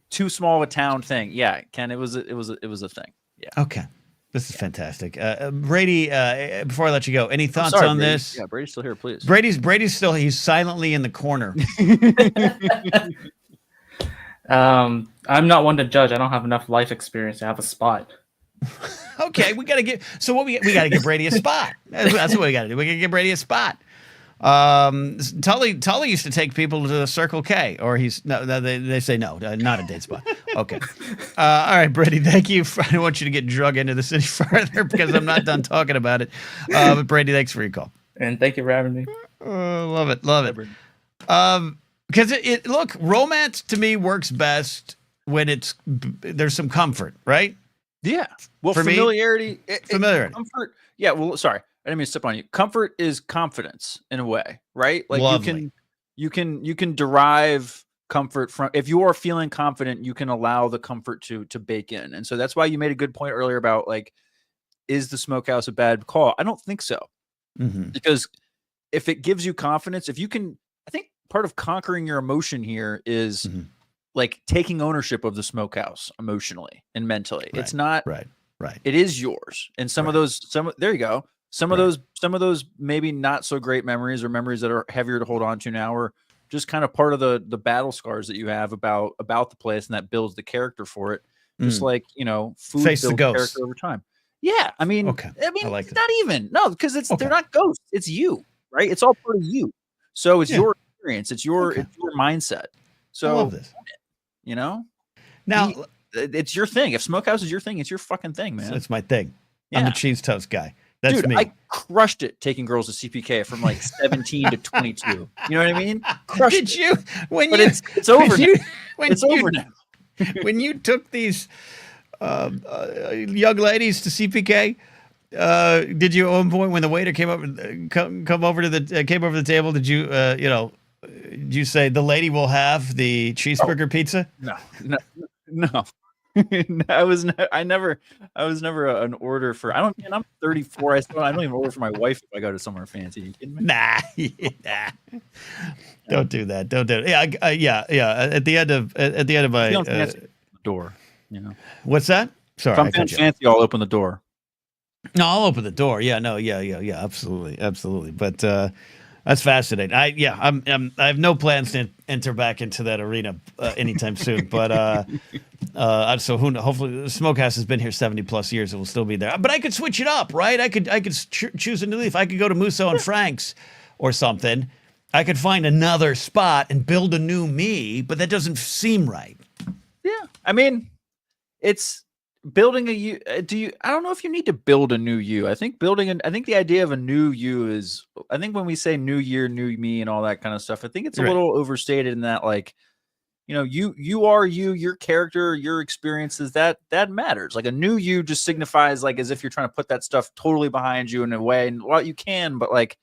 Speaker 3: too small of a town thing. Yeah, Ken, it was a thing. Yeah.
Speaker 1: Okay. This is fantastic. Brady, before I let you go, any thoughts on
Speaker 3: Brady.
Speaker 1: this?
Speaker 3: Yeah, Brady's still here, please.
Speaker 1: Brady's still, he's silently in the corner.
Speaker 4: I'm not one to judge. I don't have enough life experience to have a spot.
Speaker 1: Okay, we got to give Brady a spot. That's what we got to do. We got to give Brady a spot. Tully used to take people to the Circle K, or they say no, not a date spot. Okay. All right, Brady, thank you. I don't want you to get drug into the city further because I'm not done talking about it. But Brady, thanks for your call.
Speaker 4: And thank you for having me.
Speaker 1: Love it. Because look, romance to me works best when there's some comfort, right?
Speaker 3: Yeah. Well,
Speaker 1: for
Speaker 3: familiarity.
Speaker 1: Familiarity.
Speaker 3: Comfort. Yeah. Well, sorry. I didn't mean to step on you. Comfort is confidence in a way, right? Like
Speaker 1: Lovely.
Speaker 3: you can derive comfort from, if you are feeling confident, you can allow the comfort to bake in. And so that's why you made a good point earlier about like, is the smokehouse a bad call? I don't think so. Because if it gives you confidence, if you can, I think part of conquering your emotion here is like taking ownership of the smokehouse emotionally and mentally.
Speaker 1: Right.
Speaker 3: It's not
Speaker 1: right.
Speaker 3: It is yours. And some of those, there you go. Some of those maybe not so great memories, or memories that are heavier to hold on to now, or just kind of part of the battle scars that you have about the place, and that builds the character for it. Just like, food
Speaker 1: Face the
Speaker 3: builds
Speaker 1: ghost.
Speaker 3: character over time. Yeah, I mean,
Speaker 1: I like
Speaker 3: it's not even because they're not ghosts. It's you, right? It's all part of you. So it's your experience. It's your mindset. So
Speaker 1: I love this.
Speaker 3: Now it's your thing. If Smokehouse is your thing, it's your fucking thing, man.
Speaker 1: It's my thing. I'm the cheese toast guy. That's
Speaker 3: Dude,
Speaker 1: me.
Speaker 3: I crushed it taking girls to CPK from like 17 to 22. You know what I mean?
Speaker 1: Did you?
Speaker 3: It's over now. It's over now.
Speaker 1: When you took these young ladies to CPK, did you at one point when the waiter came over to the table? Did you did you say the lady will have the cheeseburger pizza?
Speaker 3: No. I was never an order for. I'm 34. I don't even order for my wife if I go to somewhere fancy. Are you kidding me?
Speaker 1: Nah. Don't do that. Don't do it. Yeah. At the end of my
Speaker 3: door.
Speaker 1: What's that? Sorry,
Speaker 3: if I'm fancy, I'll open the door.
Speaker 1: No, I'll open the door. Yeah, no, yeah, absolutely. But that's fascinating. I have no plans to enter back into that arena anytime soon. But so hopefully the Smokehouse has been here 70 plus years. It will still be there. But I could switch it up, right? I could choose a new leaf. I could go to Musso and Frank's or something. I could find another spot and build a new me, but that doesn't seem right.
Speaker 3: Yeah, I mean, it's building a you. I don't know if you need to build a new you. I think the idea of a new you is. I think when we say new year, new me, and all that kind of stuff, I think it's a little overstated in that, like, you are you, your character, your experiences, that matters. Like a new you just signifies like as if you're trying to put that stuff totally behind you in a way, and you can, but like,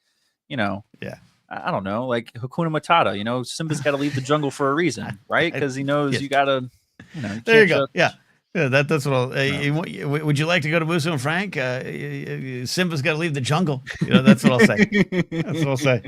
Speaker 3: I don't know, like Hakuna Matata. Simba's got to leave the jungle for a reason, right? Because he knows you gotta.
Speaker 1: There you go. Yeah, that's what I'll. Would you like to go to Musso and Frank? Simba's got to leave the jungle. That's what I'll say. That's what I'll say.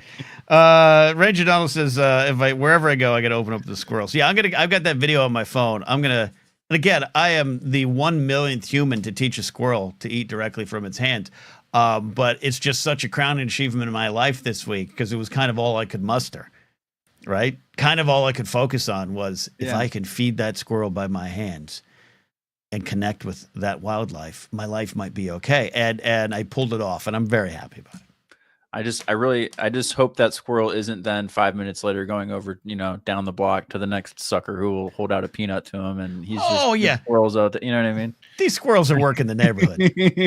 Speaker 1: Ranger Donald says, wherever I go, I got to open up the squirrels. Yeah, I've got that video on my phone. And again, I am the 1 millionth human to teach a squirrel to eat directly from its hand. But it's just such a crowning achievement in my life this week because it was kind of all I could muster. Right? Kind of all I could focus on was if I can feed that squirrel by my hands and connect with that wildlife, my life might be okay. And I pulled it off, and I'm very happy about it.
Speaker 3: I just hope that squirrel isn't then 5 minutes later going over, down the block to the next sucker who will hold out a peanut to him, and he's squirrels out there, you know what I mean?
Speaker 1: These squirrels are working the neighborhood.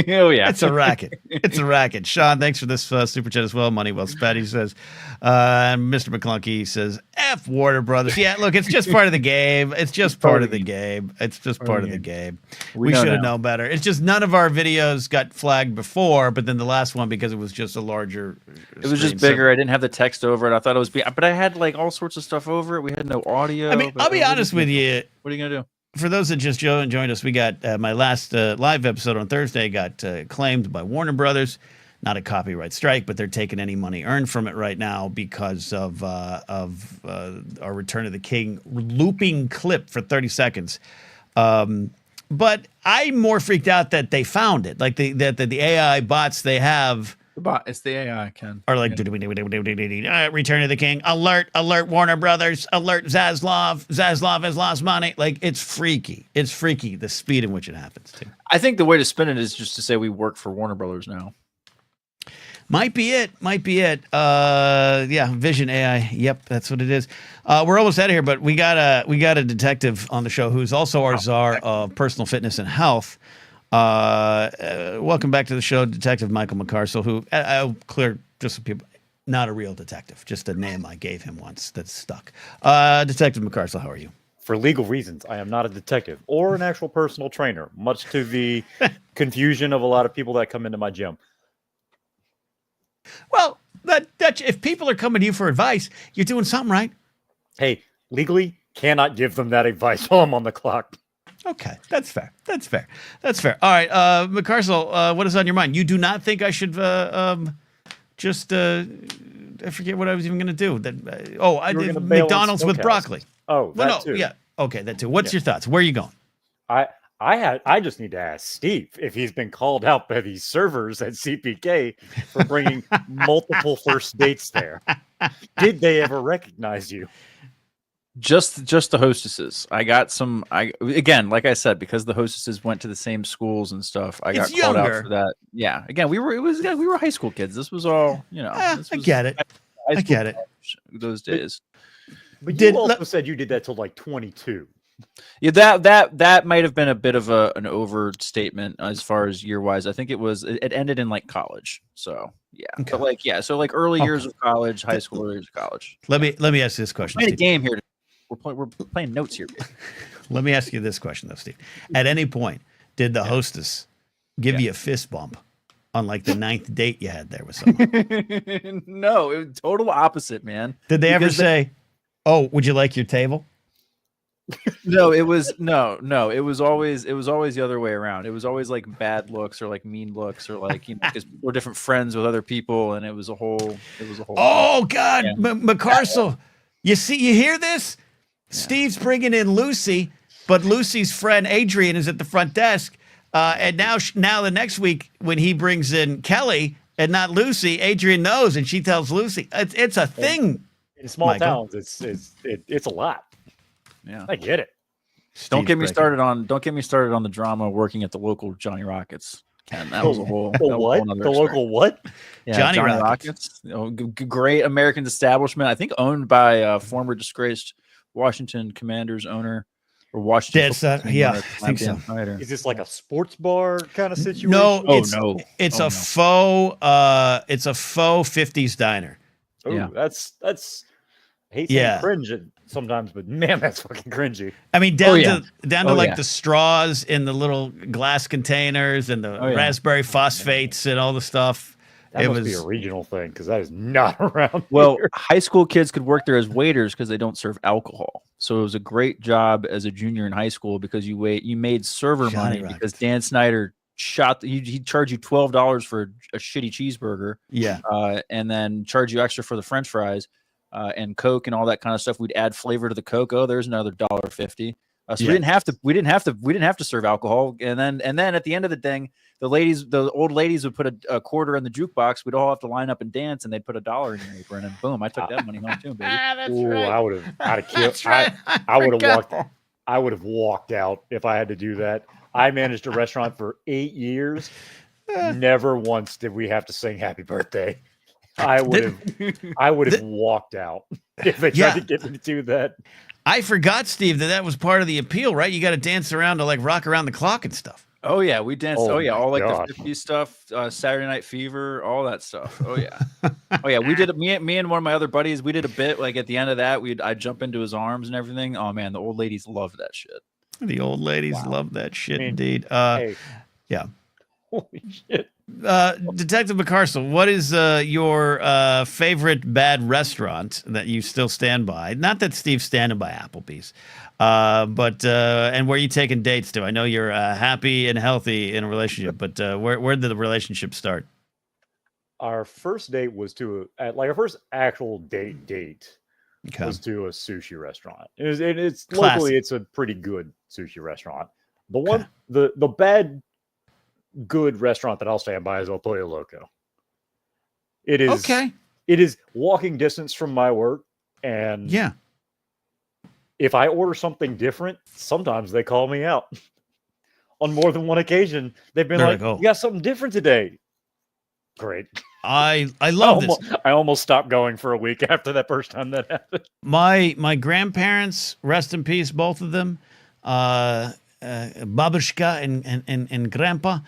Speaker 3: Oh yeah,
Speaker 1: it's a racket. It's a racket. Sean, thanks for this super chat as well. Money well spent, he says. Mr. McClunky says, F Warner Brothers. Yeah, look, it's just part of the game. It's just part of the game. It's just part of the game. We should have known better. It's just none of our videos got flagged before, but then the last one, because it was just a larger
Speaker 3: It was just bigger. I didn't have the text over it. I thought it was but I had like all sorts of stuff over it. We had no audio.
Speaker 1: I mean, I'll be honest with you.
Speaker 3: What are you gonna do?
Speaker 1: For those that just joined us, we got my last live episode on Thursday got claimed by Warner Brothers. Not a copyright strike, but they're taking any money earned from it right now because of our Return of the King looping clip for 30 seconds. But I'm more freaked out that they found it, like the AI bots they have.
Speaker 3: It's the AI, Ken.
Speaker 1: Are like Return of the King, alert Warner Brothers, alert Zaslav has lost money. Like it's freaky the speed in which it happens too.
Speaker 3: I think the way to spin it is just to say we work for Warner Brothers now.
Speaker 1: Might be it. Yeah, Vision AI. Yep, that's what it is. We're almost out of here, but we got a detective on the show who's also our czar of personal fitness and health. Welcome back to the show, Detective Michael McCarcel, who I'll clear just so people, not a real detective, just a name I gave him once that's stuck. Detective McCarcel, how are you?
Speaker 5: For legal reasons, I am not a detective or an actual personal trainer, much to the confusion of a lot of people that come into my gym.
Speaker 1: Well, that if people are coming to you for advice, you're doing something right.
Speaker 5: Hey, legally, cannot give them that advice while I'm on the clock.
Speaker 1: Okay, that's fair. All right, McCarcel, what is on your mind? You do not think I should I forget what I was even going to do. I did McDonald's with broccoli.
Speaker 5: Oh,
Speaker 1: well,
Speaker 5: too.
Speaker 1: Yeah. Okay, that too. What's your thoughts? Where are you going?
Speaker 5: I just need to ask Steve if he's been called out by these servers at CPK for bringing multiple first dates there. Did they ever recognize you?
Speaker 3: Just the hostesses. I got some. Again, like I said, because the hostesses went to the same schools and stuff. I got called out for that. Yeah. Again, we were high school kids. This was all
Speaker 1: I get it. I get it.
Speaker 3: Those days.
Speaker 5: But you also said you did that till like 22.
Speaker 3: Yeah, that might have been a bit of an overstatement as far as year wise. I think it ended in like college. So yeah, okay. So early years of college, high school years of college.
Speaker 1: Let me ask this question.
Speaker 3: We're playing a game here. We're playing notes here.
Speaker 1: Let me ask you this question though, Steve. At any point, did the hostess give you a fist bump on like the 9th date you had there with someone?
Speaker 3: No, it was total opposite, man.
Speaker 1: Did they ever say, "Oh, would you like your table"?
Speaker 3: No, it was It was always the other way around. It was always like bad looks or like mean looks or like because we're different friends with other people, and it was a whole.
Speaker 1: Oh God, McCarcel, you hear this? Yeah. Steve's bringing in Lucy, but Lucy's friend Adrian is at the front desk, and now the next week when he brings in Kelly and not Lucy, Adrian knows, and she tells Lucy it's a thing.
Speaker 5: In small towns, it's a lot.
Speaker 3: Yeah,
Speaker 5: I get it.
Speaker 3: Don't get me started on the drama working at the local Johnny Rockets. Ken, that was a whole
Speaker 5: local what?
Speaker 3: Yeah, Johnny Rockets. Great American establishment. I think owned by former disgraced Washington Commanders owner or Washington.
Speaker 1: I think so.
Speaker 5: Is this like a sports bar kind of situation?
Speaker 1: No, it's a faux 50s diner.
Speaker 5: Oh, yeah, that's. I hate saying cringe sometimes, but man, that's fucking cringy.
Speaker 1: I mean, down to like the straws in the little glass containers and the raspberry phosphates and all the stuff.
Speaker 5: That must be a regional thing because that is not around.
Speaker 3: Well,
Speaker 5: here.
Speaker 3: High school kids could work there as waiters because they don't serve alcohol. So it was a great job as a junior in high school because you made server money because Dan Snyder he'd charge you $12 for a shitty cheeseburger.
Speaker 1: Yeah.
Speaker 3: And then charge you extra for the French fries. And Coke and all that kind of stuff. We'd add flavor to the Coke. Oh, there's another $1.50. So we didn't have to serve alcohol. And then at the end of the thing, the old ladies would put a quarter in the jukebox. We'd all have to line up and dance, and they'd put $1 in your apron, and boom, I took that money home too, baby.
Speaker 5: I would have killed. I would have walked out if I had to do that. I managed a restaurant for 8 years. Never once did we have to sing "Happy Birthday." I would have walked out if they tried to get me to do that.
Speaker 1: I forgot, Steve, that was part of the appeal, right? You got to dance around to like rock around the clock and stuff.
Speaker 3: Oh yeah, we danced. All like the 50s stuff, Saturday Night Fever, all that stuff. Oh yeah, we did. Me and one of my other buddies, we did a bit. Like at the end of that, I'd jump into his arms and everything. Oh man, the old ladies loved that shit.
Speaker 1: The old ladies love that shit, indeed. Yeah.
Speaker 5: Holy shit.
Speaker 1: Detective McCarcel, what is your favorite bad restaurant that you still stand by? Not that Steve's standing by Applebee's, but and where are you taking dates to? I know you're happy and healthy in a relationship, but where did the relationship start?
Speaker 5: Our first date was our first actual date was to a sushi restaurant. It's locally, it's a pretty good sushi restaurant. The bad good restaurant that I'll stand by is El Pollo Loco. It is okay. It is walking distance from my work, and if I order something different, sometimes they call me out. On more than one occasion, they've been like, "You got something different today." Great.
Speaker 1: I love this.
Speaker 5: I almost stopped going for a week after that first time that happened.
Speaker 1: My grandparents, rest in peace, both of them, Babushka and Grandpa,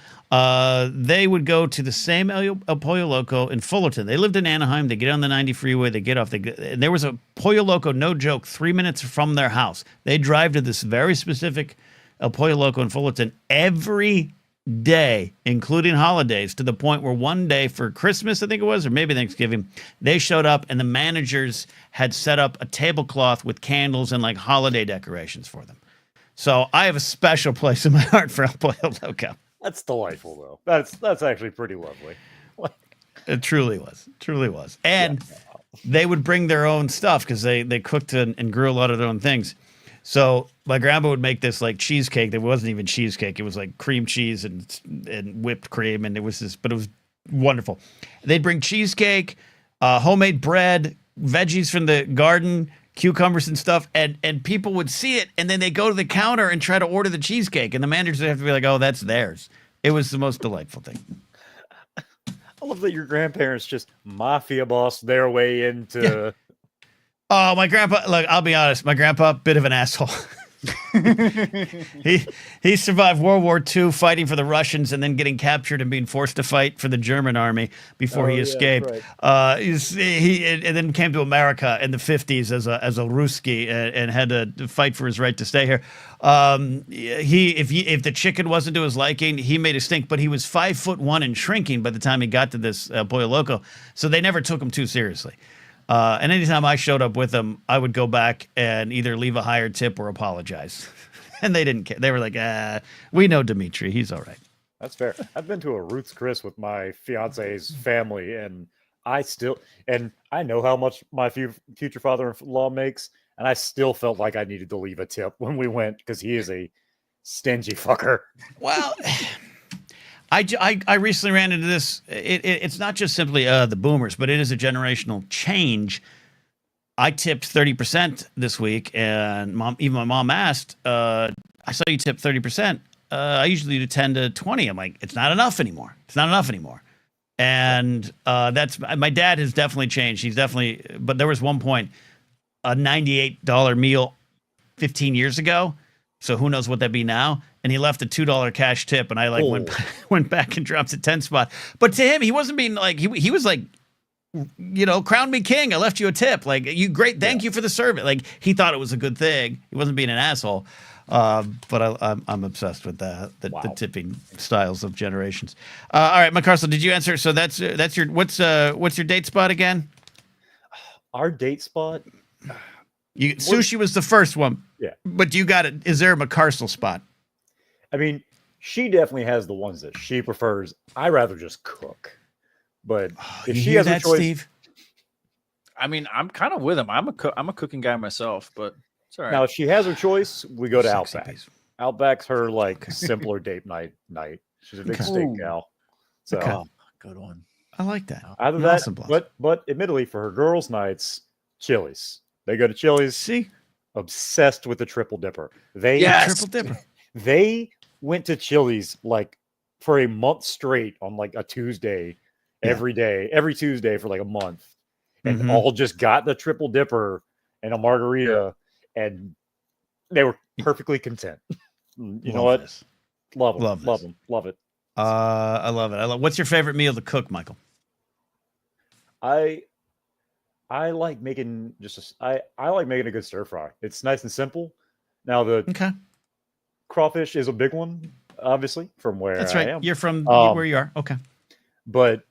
Speaker 1: they would go to the same El Pollo Loco in Fullerton. They lived in Anaheim. They get on the 90 freeway. They get off. And there was a Pollo Loco, no joke, 3 minutes from their house. They drive to this very specific El Pollo Loco in Fullerton every day, including holidays, to the point where one day for Christmas, I think it was, or maybe Thanksgiving, they showed up and the managers had set up a tablecloth with candles and like holiday decorations for them. So I have a special place in my heart for El Pollo Loco.
Speaker 5: That's delightful, though. That's actually pretty lovely.
Speaker 1: It truly was. And they would bring their own stuff because they cooked and grew a lot of their own things. So my grandma would make this like cheesecake that wasn't even cheesecake. It was like cream cheese and whipped cream, and it was wonderful. They'd bring cheesecake, homemade bread, veggies from the garden, cucumbers and stuff, and people would see it, and then they go to the counter and try to order the cheesecake, and the managers would have to be like, "Oh, that's theirs." It was the most delightful thing.
Speaker 5: I love that your grandparents just mafia boss their way into.
Speaker 1: Yeah. Oh, my grandpa, look, I'll be honest, my grandpa, bit of an asshole. he survived World War II fighting for the Russians and then getting captured and being forced to fight for the German army before he escaped. Right. He then came to America in the 50s as a Ruski and had to fight for his right to stay here. If the chicken wasn't to his liking, he made a stink, but he was 5'1" and shrinking by the time he got to this Pollo Loco, so they never took him too seriously. And anytime I showed up with them, I would go back and either leave a higher tip or apologize. And they didn't care. They were like, we know Dimitri. He's all right.
Speaker 5: That's fair. I've been to a Ruth's Chris with my fiance's family, and I know how much my future father-in-law makes, and I still felt like I needed to leave a tip when we went because he is a stingy fucker.
Speaker 1: Well, I recently ran into this. It's not just simply the boomers, but it is a generational change. I tipped 30% this week, and even my mom asked, I saw you tip 30%. I usually do 10 to 20. I'm like, it's not enough anymore. And that's my dad has definitely changed. But there was one point, a $98 meal 15 years ago. So who knows what that'd be now? And he left a $2 cash tip, and I went back and dropped a 10 spot. But to him, he wasn't being like he was like, crown me king. I left you a tip. Like, you great, thank you for the service. Like, he thought it was a good thing. He wasn't being an asshole. But I'm obsessed with the tipping styles of generations. All right, McCarcel, did you answer? So that's your what's your date spot again?
Speaker 5: Our date spot.
Speaker 1: Sushi was the first one.
Speaker 5: Yeah.
Speaker 1: But you got it. Is there a McCarcel spot?
Speaker 5: I mean, she definitely has the ones that she prefers. I rather just cook. But if she has a choice, Steve?
Speaker 3: I mean, I'm kind of with him. I'm a cooking guy myself, but it's all right.
Speaker 5: Now, if she has her choice, we go to Outback. Piece. Outback's her like simpler date night. She's a big steak gal. So
Speaker 3: good one.
Speaker 1: I like that.
Speaker 5: Either that, but admittedly, for her girls' nights, Chili's. They go to Chili's.
Speaker 1: See,
Speaker 5: obsessed with the triple dipper.
Speaker 1: Triple dipper.
Speaker 5: They went to Chili's like for a month straight on like a Tuesday, every Tuesday for like a month, and all just got the triple dipper and a margarita, and they were perfectly content. You know what?
Speaker 1: This.
Speaker 5: Love it.
Speaker 1: I love it. What's your favorite meal to cook, Michael?
Speaker 5: I like making I like making a good stir fry. It's nice and simple. Now the crawfish is a big one, obviously, from where
Speaker 1: that's right.
Speaker 5: I am.
Speaker 1: You're from where you are. Okay.
Speaker 5: But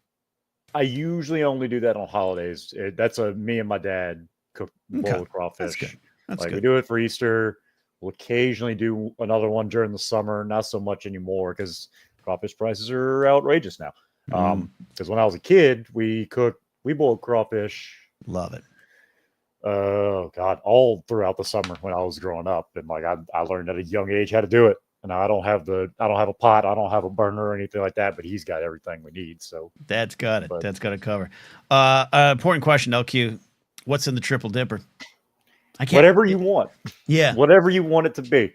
Speaker 5: I usually only do that on holidays. That's me and my dad cook bowl of crawfish. That's good. We do it for Easter. We'll occasionally do another one during the summer. Not so much anymore because crawfish prices are outrageous now. Because when I was a kid, we boiled crawfish.
Speaker 1: Love it.
Speaker 5: Oh God, all throughout the summer when I was growing up, and like I learned at a young age how to do it. And I don't have a pot, I don't have a burner or anything like that, but he's got everything we need. So
Speaker 1: Dad's got it. Dad's got it covered. Important question, LQ. What's in the triple dipper?
Speaker 5: Whatever you want.
Speaker 1: Yeah.
Speaker 5: Whatever you want it to be.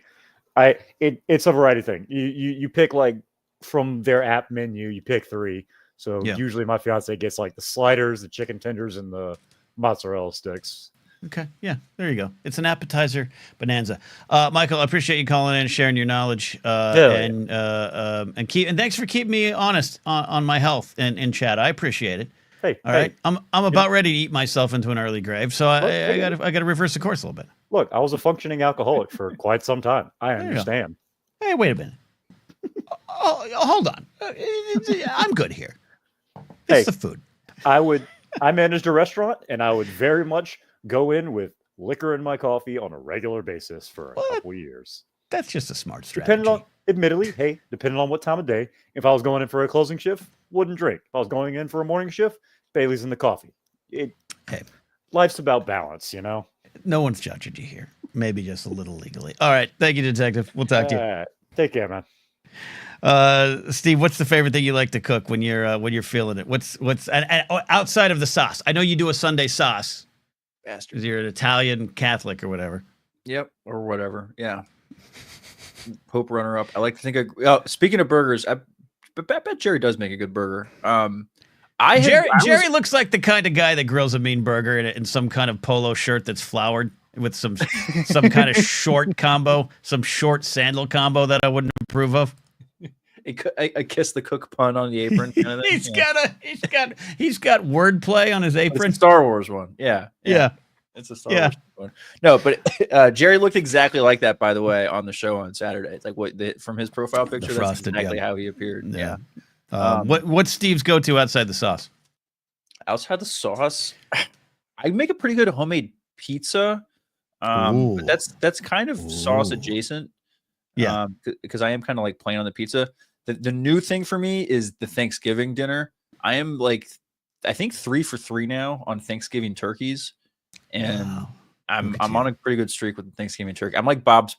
Speaker 5: It's a variety thing. You pick like from their app menu, you pick 3. So usually my fiance gets like the sliders, the chicken tenders, and the mozzarella sticks.
Speaker 1: Okay. Yeah. There you go. It's an appetizer bonanza. Michael, I appreciate you calling in and sharing your knowledge. And thanks for keeping me honest on my health in chat. I appreciate it.
Speaker 5: All
Speaker 1: right. I'm about ready to eat myself into an early grave, so I got to reverse the course a little bit.
Speaker 5: Look, I was a functioning alcoholic for quite some time. I understand.
Speaker 1: Hey, wait a minute. Hold on. I'm good here. It's the food.
Speaker 5: I managed a restaurant, and I would very much go in with liquor in my coffee on a regular basis for a couple of years.
Speaker 1: That's just a smart strategy.
Speaker 5: Depending on what time of day. If I was going in for a closing shift, wouldn't drink. If I was going in for a morning shift, Bailey's in the coffee. Life's about balance, you know?
Speaker 1: No one's judging you here. Maybe just a little legally. All right. Thank you, Detective. We'll talk to you.
Speaker 5: Take care, man.
Speaker 1: Steve, what's the favorite thing you like to cook when you're feeling it? What's and outside of the sauce? I know you do a Sunday sauce.
Speaker 3: Bastard.
Speaker 1: Because you're an Italian Catholic or whatever.
Speaker 3: Yep, or whatever. Yeah. Pope runner-up. I like to think speaking of burgers, I bet Jerry does make a good burger.
Speaker 1: Jerry looks like the kind of guy that grills a mean burger in some kind of polo shirt that's flowered with some kind of short combo, some short sandal combo that I wouldn't approve of.
Speaker 3: I kiss the cook pun on the apron. Kind of
Speaker 1: he's got wordplay on his apron.
Speaker 3: It's a Star Wars one. Yeah. It's a Star Wars one. No, but Jerry looked exactly like that, by the way, on the show on Saturday. It's like from his profile picture, that's exactly how he appeared. Yeah.
Speaker 1: What's Steve's go-to outside the sauce?
Speaker 3: Outside the sauce, I make a pretty good homemade pizza. But that's kind of sauce adjacent.
Speaker 1: Yeah.
Speaker 3: Because I am kind of like playing on the pizza. The new thing for me is the Thanksgiving dinner. I am like, I think 3 for 3 now on Thanksgiving turkeys, and I'm on a pretty good streak with the Thanksgiving turkey. I'm like Bob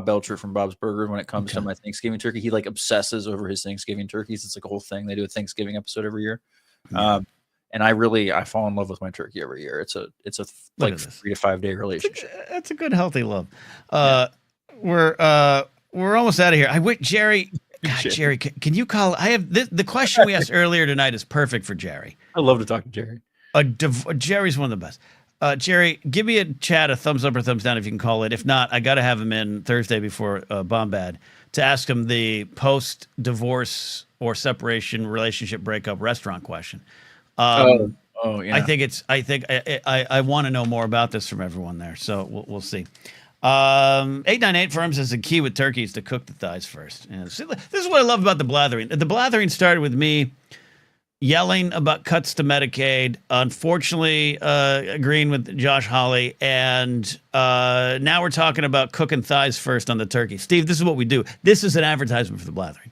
Speaker 3: Belcher from Bob's Burger when it comes to my Thanksgiving turkey. He like obsesses over his Thanksgiving turkeys. It's like a whole thing. They do a Thanksgiving episode every year. And I fall in love with my turkey every year. It's a like 3 to 5 day relationship.
Speaker 1: That's a good healthy love. We're almost out of here. I wish Jerry. God, Jerry, can you call? I have the question we asked earlier tonight is perfect for Jerry.
Speaker 3: I love to talk to Jerry.
Speaker 1: Jerry's one of the best. Jerry, give me a chat, a thumbs up or thumbs down if you can call it. If not, I got to have him in Thursday before Bombad to ask him the post-divorce or separation relationship breakup restaurant question.
Speaker 3: Yeah.
Speaker 1: I want to know more about this from everyone there. So we'll see. 898 Firm says the key with turkey is to cook the thighs first. And see, this is what I love about the blathering. The blathering started with me yelling about cuts to Medicaid, unfortunately agreeing with Josh Hawley, and now we're talking about cooking thighs first on the turkey. Steve, this is what we do. This is an advertisement for the blathering.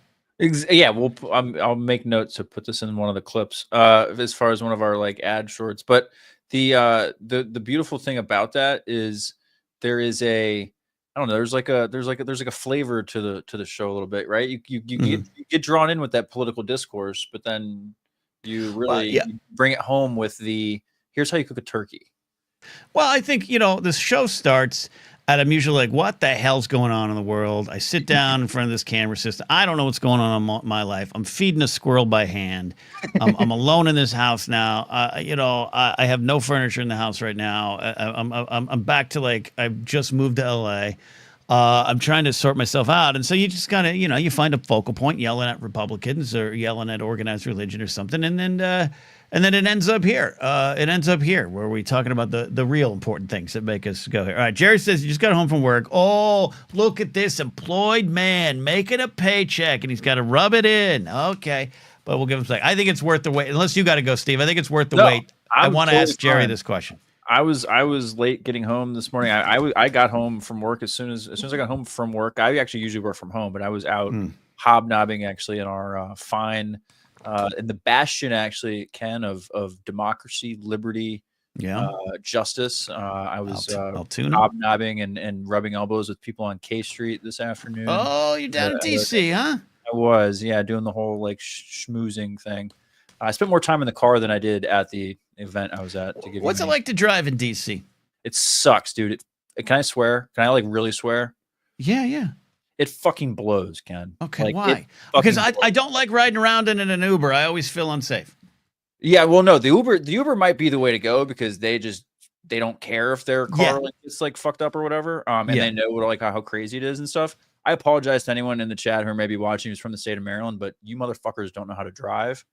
Speaker 3: Yeah, I'll make notes to put this in one of the clips as far as one of our like ad shorts. But the beautiful thing about that is there is I don't know. There's like a flavor to the show a little bit, right? You get drawn in with that political discourse, but then you really you bring it home with here's how you cook a turkey.
Speaker 1: Well, I think this show starts and I'm usually like, what the hell's going on in the world? I sit down in front of this camera system. I don't know what's going on in my life. I'm feeding a squirrel by hand. I'm alone in this house now. I have no furniture in the house right now. I'm back to like, I've just moved to LA. I'm trying to sort myself out. And so you just kind of, you find a focal point yelling at Republicans or yelling at organized religion or something. And then it ends up here. It ends up here where we're talking about the real important things that make us go here. All right. Jerry says he just got home from work. Oh, look at this employed man making a paycheck and he's got to rub it in. Okay. But we'll give him a second. I think it's worth the wait. Unless you got to go, Steve. I think it's worth the wait. I want to ask Jerry this question.
Speaker 3: I was late getting home this morning. I got home from work as soon as I got home from work. I actually usually work from home, but I was out hobnobbing actually in our fine in the bastion actually, Ken, of democracy, liberty, justice. I was hobnobbing and rubbing elbows with people on K Street this afternoon.
Speaker 1: Oh, you're down in DC, huh?
Speaker 3: I was, doing the whole like schmoozing thing. I spent more time in the car than I did at the event I was at.
Speaker 1: What's it like to drive in DC?
Speaker 3: It sucks, dude. Can I swear? Can I like really swear?
Speaker 1: Yeah.
Speaker 3: It fucking blows, Ken.
Speaker 1: Okay,
Speaker 3: like,
Speaker 1: why? Because I don't like riding around in an Uber. I always feel unsafe.
Speaker 3: Yeah, well, no, the Uber might be the way to go because they don't care if their car like it's like fucked up or whatever. And they know like how crazy it is and stuff. I apologize to anyone in the chat who may be watching who's from the state of Maryland, but you motherfuckers don't know how to drive.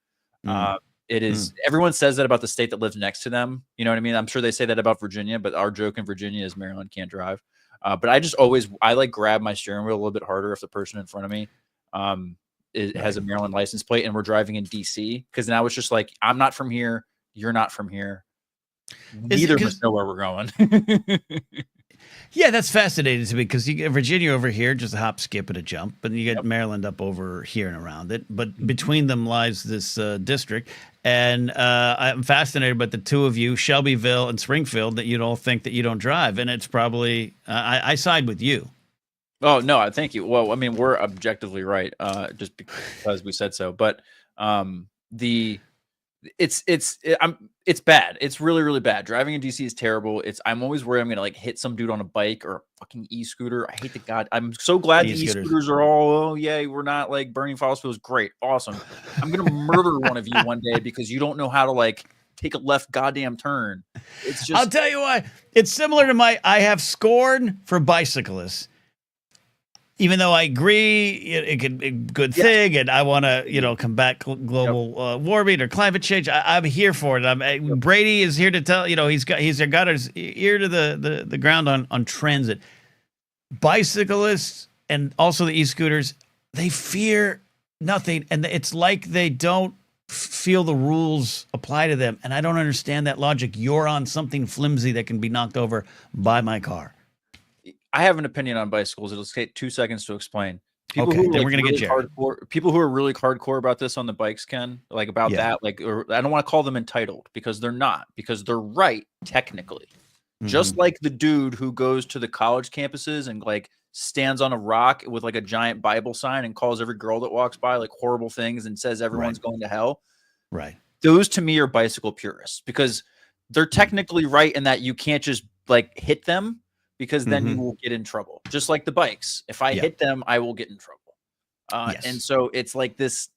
Speaker 3: It is everyone says that about the state that lives next to them. You know what I mean? I'm sure they say that about Virginia, but our joke in Virginia is Maryland can't drive. But I like grab my steering wheel a little bit harder if the person in front of me has a Maryland license plate and we're driving in DC, because now it's just like, I'm not from here, you're not from here. Neither of us know where we're going.
Speaker 1: Yeah, that's fascinating to me because you get Virginia over here, just a hop, skip, and a jump, but you get Maryland up over here and around it. But between them lies this district, and I'm fascinated by the two of you, Shelbyville and Springfield, that you'd all think that you don't drive, and it's probably I side with you.
Speaker 3: Oh no, thank you. Well, I mean, we're objectively right, just because we said so. But it's bad. It's really, really bad. Driving in DC is terrible. I'm always worried I'm gonna like hit some dude on a bike or a fucking e-scooter. I hate the god. I'm so glad the e-scooters are all, oh yay, we're not like burning fossil fuels. Great, awesome. I'm gonna murder one of you one day because you don't know how to like take a left goddamn turn. It's just,
Speaker 1: I'll tell you why. It's similar to I have scorn for bicyclists. Even though I agree, it could be a good thing, and I want to, combat global warming or climate change. I'm here for it. Brady is here to tell, he's got his ear to the ground on transit. Bicyclists and also the e-scooters, they fear nothing, and it's like they don't feel the rules apply to them. And I don't understand that logic. You're on something flimsy that can be knocked over by my car.
Speaker 3: I have an opinion on bicycles. It'll take 2 seconds to explain.
Speaker 1: Then we're gonna get Jared.
Speaker 3: People who are really hardcore about this on the bikes, Ken, like about that, like, or I don't want to call them entitled because they're not, because they're right technically. Just like the dude who goes to the college campuses and like stands on a rock with like a giant Bible sign and calls every girl that walks by like horrible things and says everyone's going to hell.
Speaker 1: Right.
Speaker 3: Those to me are bicycle purists because they're technically right in that you can't just like hit them, because then you will get in trouble. Just like the bikes. If I hit them, I will get in trouble. And so it's like this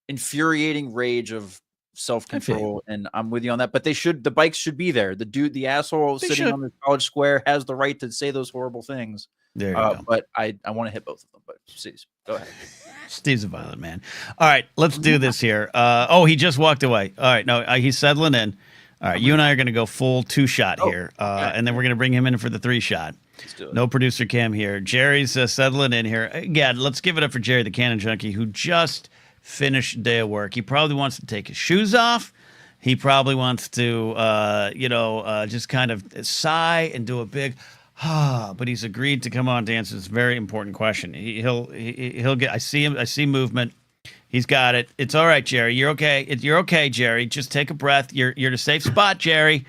Speaker 3: infuriating rage of self-control, and I'm with you on that. But the bikes should be there. The asshole sitting on the college square has the right to say those horrible things.
Speaker 1: There you go.
Speaker 3: But I want to hit both of them. But please, go ahead.
Speaker 1: Steve's a violent man. All right, let's do this here. He just walked away. All right, no, he's settling in. All right, you and I are going to go full 2-shot here, and then we're going to bring him in for the 3-shot.
Speaker 3: Let's do it.
Speaker 1: No producer cam here. Jerry's settling in here. Again, let's give it up for Jerry, the Cannon Junkie, who just finished a day of work. He probably wants to take his shoes off. He probably wants to, just kind of sigh and do a big, but he's agreed to come on to answer this very important question. He'll get. I see movement. He's got it. It's all right, Jerry. You're okay. You're okay, Jerry. Just take a breath. You're in a safe spot, Jerry.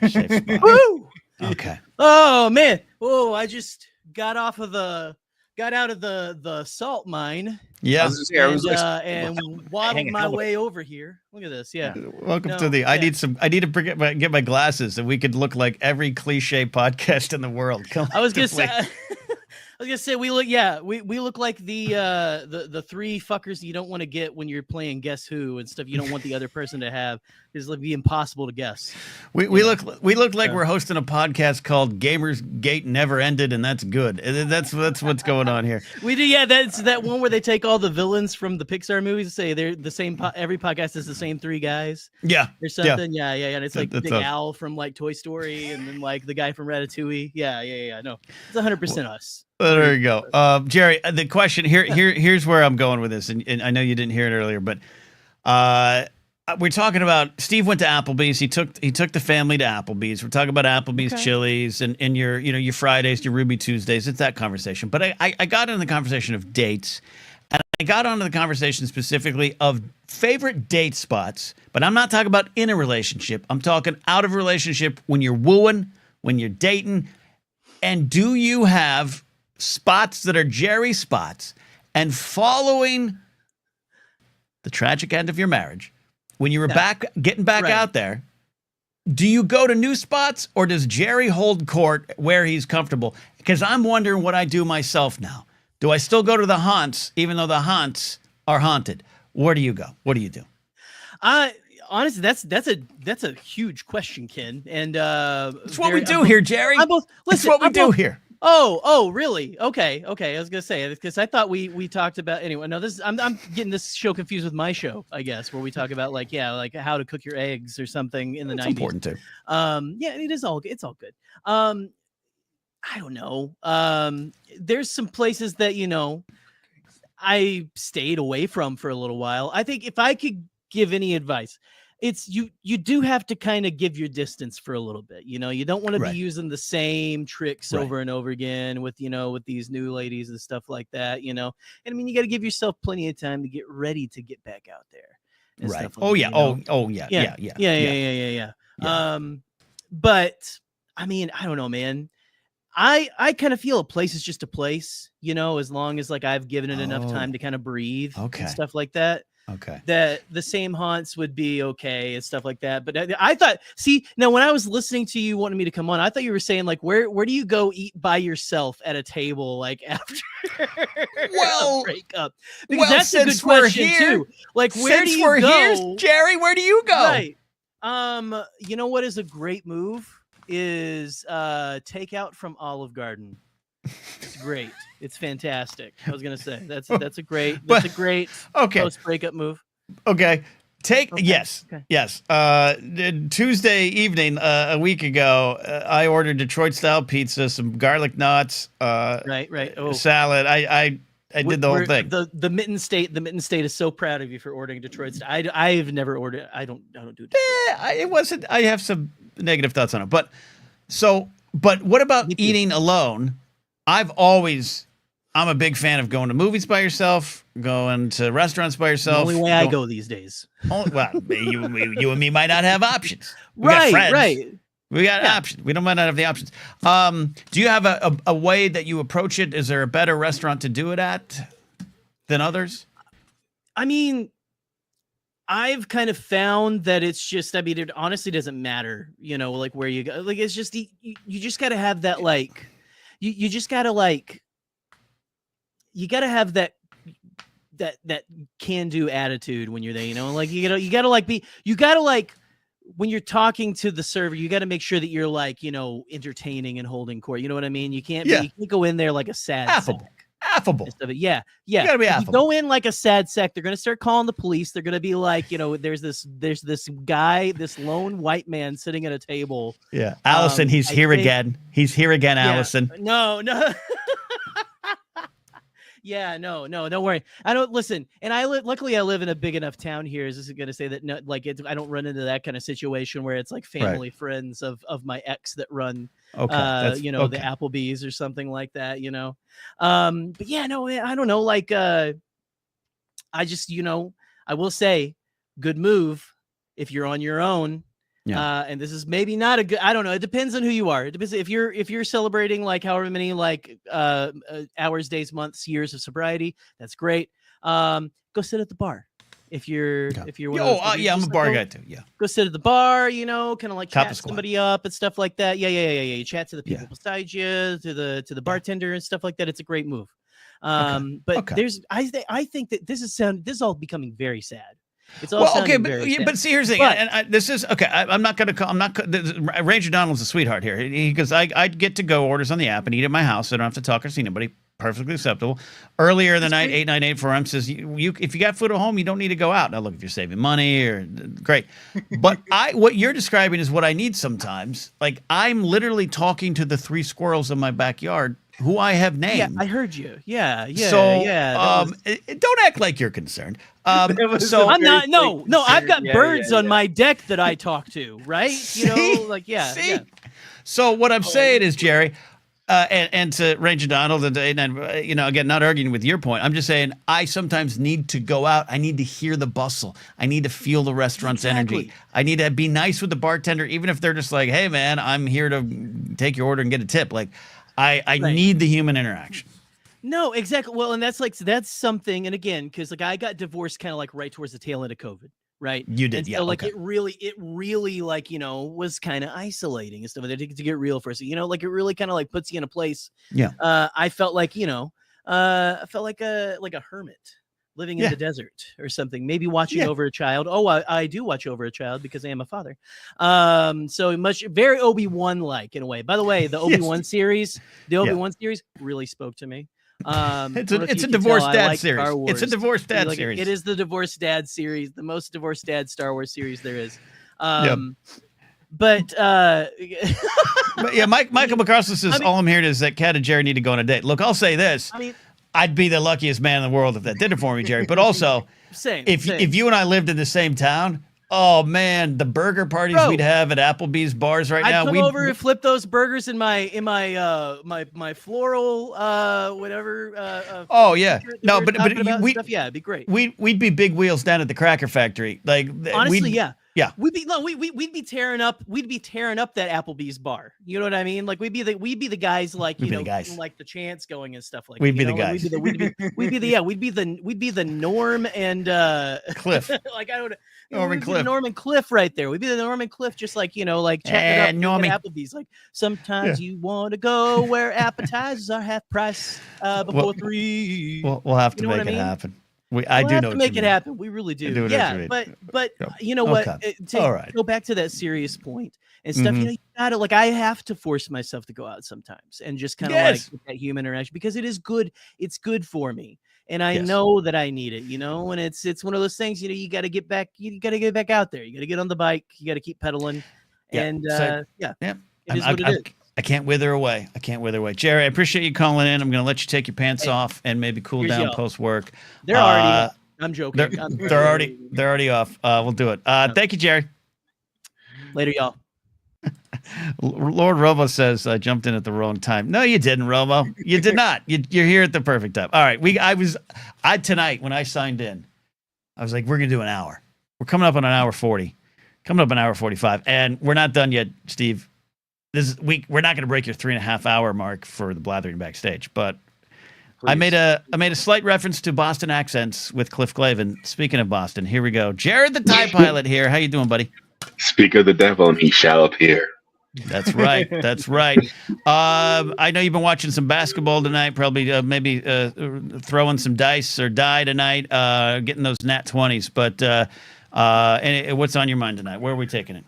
Speaker 1: Safe spot.
Speaker 6: Woo!
Speaker 1: Okay.
Speaker 6: Oh man. Oh, I just got out of the salt mine.
Speaker 1: Yeah.
Speaker 6: And waddled my way over here. Look at this. Yeah.
Speaker 1: Welcome to the. I need to get my glasses, and we could look like every cliche podcast in the world.
Speaker 6: I was gonna say. I was gonna say we look like the three fuckers you don't want to get when you're playing Guess Who and stuff. You don't want the other person to have. It's like be impossible to guess.
Speaker 1: We look like we're hosting a podcast called Gamers Gate Never Ended, and that's good. That's what's going on here.
Speaker 6: We do, yeah. That's that one where they take all the villains from the Pixar movies and say they're the same. Every podcast is the same 3 guys.
Speaker 1: Yeah,
Speaker 6: or something. Yeah. And it's like
Speaker 1: that's
Speaker 6: Big Al from like Toy Story, and then like the guy from Ratatouille. Yeah. No, it's 100% us.
Speaker 1: There you go, Jerry. The question here's where I'm going with this, and I know you didn't hear it earlier, but we're talking about Steve went to Applebee's. He took the family to Applebee's. We're talking about Applebee's Chili's and your Fridays, your Ruby Tuesdays. It's that conversation. But I got into the conversation of dates, and I got onto the conversation specifically of favorite date spots. But I'm not talking about in a relationship. I'm talking out of a relationship when you're wooing, when you're dating, and do you have spots that are Jerry spots, and following the tragic end of your marriage, when you were getting back out there, do you go to new spots or does Jerry hold court where he's comfortable? Because I'm wondering what I do myself now. Do I still go to the haunts, even though the haunts are haunted? Where do you go? What do you do?
Speaker 6: Honestly, that's a huge question, Ken. And
Speaker 1: it's what we do here, Jerry. It's what we do here.
Speaker 6: Oh, really? Okay. I was gonna say because I thought we talked about anyway. No, I'm getting this show confused with my show, I guess, where we talk about like how to cook your eggs or something in the 90s.
Speaker 1: It's important too.
Speaker 6: Yeah, it's all good. I don't know. There's some places that I stayed away from for a little while. I think if I could give any advice, it's you do have to kind of give your distance for a little bit. You don't want to be using the same tricks over and over again with these new ladies and stuff like that, and I mean, you got to give yourself plenty of time to get ready to get back out there.
Speaker 1: Right.
Speaker 6: Yeah. But I mean, I don't know, man. I kind of feel a place is just a place, as long as like I've given it enough time to kind of breathe and stuff like that.
Speaker 1: Okay.
Speaker 6: That the same haunts would be okay and stuff like that. But I thought, now when I was listening to you wanting me to come on, I thought you were saying like, where do you go eat by yourself at a table like after a breakup? Because that's a good question too. Like, where do you go?
Speaker 1: Here, Jerry, where do you go?
Speaker 6: Right. You know what is a great move is takeout from Olive Garden. It's great. It's fantastic. I was gonna say that's a great post breakup move.
Speaker 1: Okay. Yes. Tuesday evening, a week ago, I ordered Detroit style pizza, some garlic knots,
Speaker 6: right.
Speaker 1: salad. I did the whole thing.
Speaker 6: The Mitten State is so proud of you for ordering Detroit style. I've never ordered. I don't do Detroit.
Speaker 1: It wasn't. I have some negative thoughts on it, but what about eating alone? I'm a big fan of going to movies by yourself, going to restaurants by yourself.
Speaker 6: The only way I go these days.
Speaker 1: Well, you and me might not have options.
Speaker 6: Right.
Speaker 1: We got options. We might not have the options. Do you have a way that you approach it? Is there a better restaurant to do it at than others?
Speaker 6: I mean, I've kind of found that it's just, I mean, it honestly doesn't matter, like where you go. Like, it's just, you just got to have that, like, you just got to, like, you got to have that can-do attitude when you're there, like, you got to, like, when you're talking to the server, you got to make sure that you're, like, entertaining and holding court. You know what I mean? You can't go in there like a sad
Speaker 1: affable.
Speaker 6: Yeah.
Speaker 1: You gotta be affable.
Speaker 6: If you go in like a sad sack, they're gonna start calling the police. They're gonna be like, there's this guy, this lone white man sitting at a table.
Speaker 1: Yeah, Allison, he's here again. He's here again, Allison.
Speaker 6: No. Yeah, no, don't worry. I don't listen. And luckily I live in a big enough town here. Is this going to say that no, like I don't run into that kind of situation where it's like family friends of my ex that run, the Applebees or something like that, But yeah, no, I don't know. Like, I just, I will say good move if you're on your own. Yeah. And this is maybe not a good, I don't know. It depends on who you are. It depends if you're celebrating like however many like hours, days, months, years of sobriety. That's great. Go sit at the bar. If you're
Speaker 1: I'm a bar guy too. Yeah.
Speaker 6: Go sit at the bar, kind of like chat somebody up and stuff like that. Yeah. You chat to the people beside you, to the bartender and stuff like that. It's a great move. But I think that this is all becoming very sad. It's all
Speaker 1: but see, here's the thing, and this is okay. I'm not Ranger Donald's a sweetheart here because I get to go orders on the app and eat at my house. I don't have to talk or see nobody. Perfectly acceptable. Earlier in the night, 898 says you if you got food at home, you don't need to go out. Now look, if you're saving money or great, but what you're describing is what I need sometimes. Like I'm literally talking to the 3 squirrels in my backyard who I have named.
Speaker 6: Yeah, I heard you. Yeah.
Speaker 1: So, don't act like you're concerned.
Speaker 6: I'm not. No. I've got birds on my deck that I talk to. Right. See?
Speaker 1: So what I'm saying is, Jerry, and to Ranger Donald, and again, not arguing with your point. I'm just saying I sometimes need to go out. I need to hear the bustle. I need to feel the restaurant's energy. I need to be nice with the bartender, even if they're just like, "Hey, man, I'm here to take your order and get a tip." Like. I need the human interaction.
Speaker 6: No, exactly. Well, and that's something. And again, because like I got divorced kind of like right towards the tail end of COVID, right?
Speaker 1: You did,
Speaker 6: and so,
Speaker 1: yeah.
Speaker 6: Like
Speaker 1: okay.
Speaker 6: it really like, was kind of isolating and stuff. To get real for a second, like it really kind of like puts you in a place.
Speaker 1: Yeah.
Speaker 6: I felt like, I felt like a hermit living in the desert or something, maybe watching over a child. Oh, I do watch over a child because I am a father. So very Obi-Wan like in a way. By the way, the Obi-Wan series, really spoke to me.
Speaker 1: It's a divorced dad series. It's a divorced dad series.
Speaker 6: It is the divorced dad series, the most divorced dad Star Wars series there is. But
Speaker 1: yeah, Michael McCrossell says all I'm hearing is that Kat and Jerry need to go on a date. Look, I'll say this. I'd be the luckiest man in the world if that did it for me, Jerry. But also, if you and I lived in the same town, oh man, the burger parties we'd have at Applebee's bars now.
Speaker 6: I'd come over and flip those burgers in my floral whatever.
Speaker 1: Oh yeah, no, but
Speaker 6: it'd be great.
Speaker 1: We'd be big wheels down at the Cracker Factory. Like
Speaker 6: honestly, yeah. We'd be tearing up that Applebee's bar. You know what I mean? Like we'd be the guys like like the chants going and stuff like that.
Speaker 1: We'd be the guys.
Speaker 6: We'd be the Norm and
Speaker 1: Cliff.
Speaker 6: Like I don't
Speaker 1: Norman Cliff.
Speaker 6: Norman Cliff right there. We'd be the Norman Cliff, just like like chatting up at Applebee's. Like sometimes you want to go where appetizers are half price before 3.
Speaker 1: We'll have to make it happen. I do
Speaker 6: have
Speaker 1: know
Speaker 6: to make it happen. We really do. Yeah, but you know what? To go back to that serious point and stuff. You gotta I have to force myself to go out sometimes and just kind of get that human interaction because it is good. It's good for me, and I know that I need it. And it's one of those things. You got to get back. You got to get back out there. You got to get on the bike. You got to keep pedaling. And it is what it is.
Speaker 1: I can't wither away. Jerry, I appreciate you calling in. I'm going to let you take your pants off and maybe cool down post work.
Speaker 6: They're already. I'm joking.
Speaker 1: They're already off. We'll do it. Thank you, Jerry.
Speaker 6: Later, y'all.
Speaker 1: Lord Romo says I jumped in at the wrong time. No, you didn't, Romo. You did not. You're here at the perfect time. All right. Tonight when I signed in, I was like, we're going to do an hour. We're coming up on an hour 40, coming up an hour 45, and we're not done yet, Steve. We're not going to break your 3.5 hour mark for the Blathering backstage, but please. I made a slight reference to Boston accents with Cliff Clavin. Speaking of Boston, here we go. Jared the TIE Pilot here. How you doing, buddy?
Speaker 7: Speak of the devil, and he shall appear.
Speaker 1: That's right. That's right. I know you've been watching some basketball tonight. Probably maybe throwing some dice or die tonight, getting those nat 20s. But and what's on your mind tonight? Where are we taking it?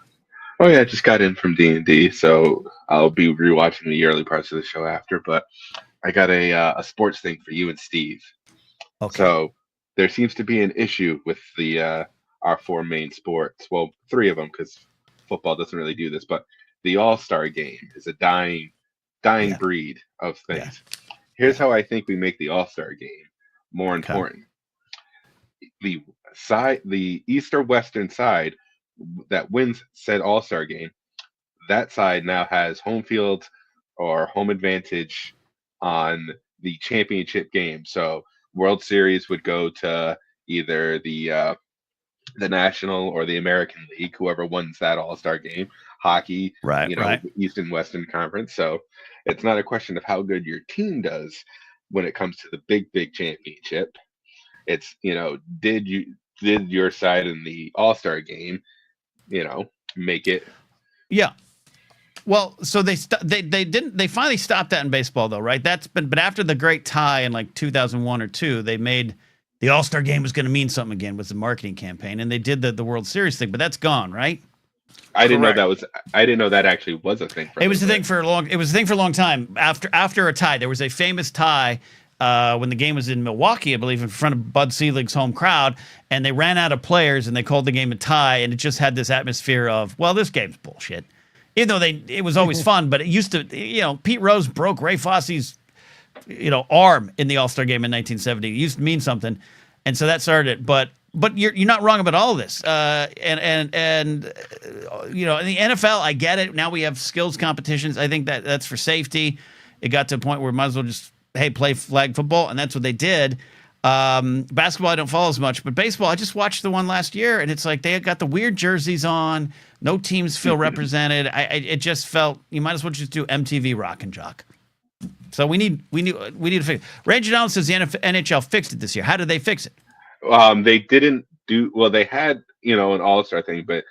Speaker 7: Oh yeah, I just got in from D&D, so I'll be rewatching the early parts of the show after. But I got a sports thing for you and Steve. Okay. So there seems to be an issue with the our 4 main sports. Well, 3 of them, because football doesn't really do this. But the All-Star game is a dying breed of things. Yeah. Here's how I think we make the All-Star game more important. The East or Western side that wins said All-Star game, that side now has home field or home advantage on the championship game. So World Series would go to either the National or the American League, whoever wins that All-Star game. Hockey, East and Western Conference. So it's not a question of how good your team does when it comes to the big championship. It's, did your side in the All-Star game make it?
Speaker 1: Yeah. Well, so they finally stopped that in baseball though, right? But after the great tie in like 2001 or 2, they made the All-Star game was going to mean something again with the marketing campaign, and they did the World Series thing, but that's gone, right?
Speaker 7: I didn't know that actually was a thing.
Speaker 1: It was a thing for a long time. After a tie, there was a famous tie when the game was in Milwaukee, I believe, in front of Bud Selig's home crowd, and they ran out of players, and they called the game a tie, and it just had this atmosphere of, well, this game's bullshit. Even though it was always fun, but it used to, Pete Rose broke Ray Fosse's, arm in the All-Star game in 1970. It used to mean something, and so that started it. But you're not wrong about all of this. And in the NFL, I get it. Now we have skills competitions. I think that's for safety. It got to a point where we might as well just play flag football, and that's what they did. Basketball I don't follow as much, but baseball I just watched the one last year, and it's like they got the weird jerseys on. No teams feel represented. It just felt you might as well just do MTV Rock and Jock. So we need to fix it. Ranger Donald says the NHL fixed it this year. How did they fix it?
Speaker 7: They didn't do well. They had an all-star thing, but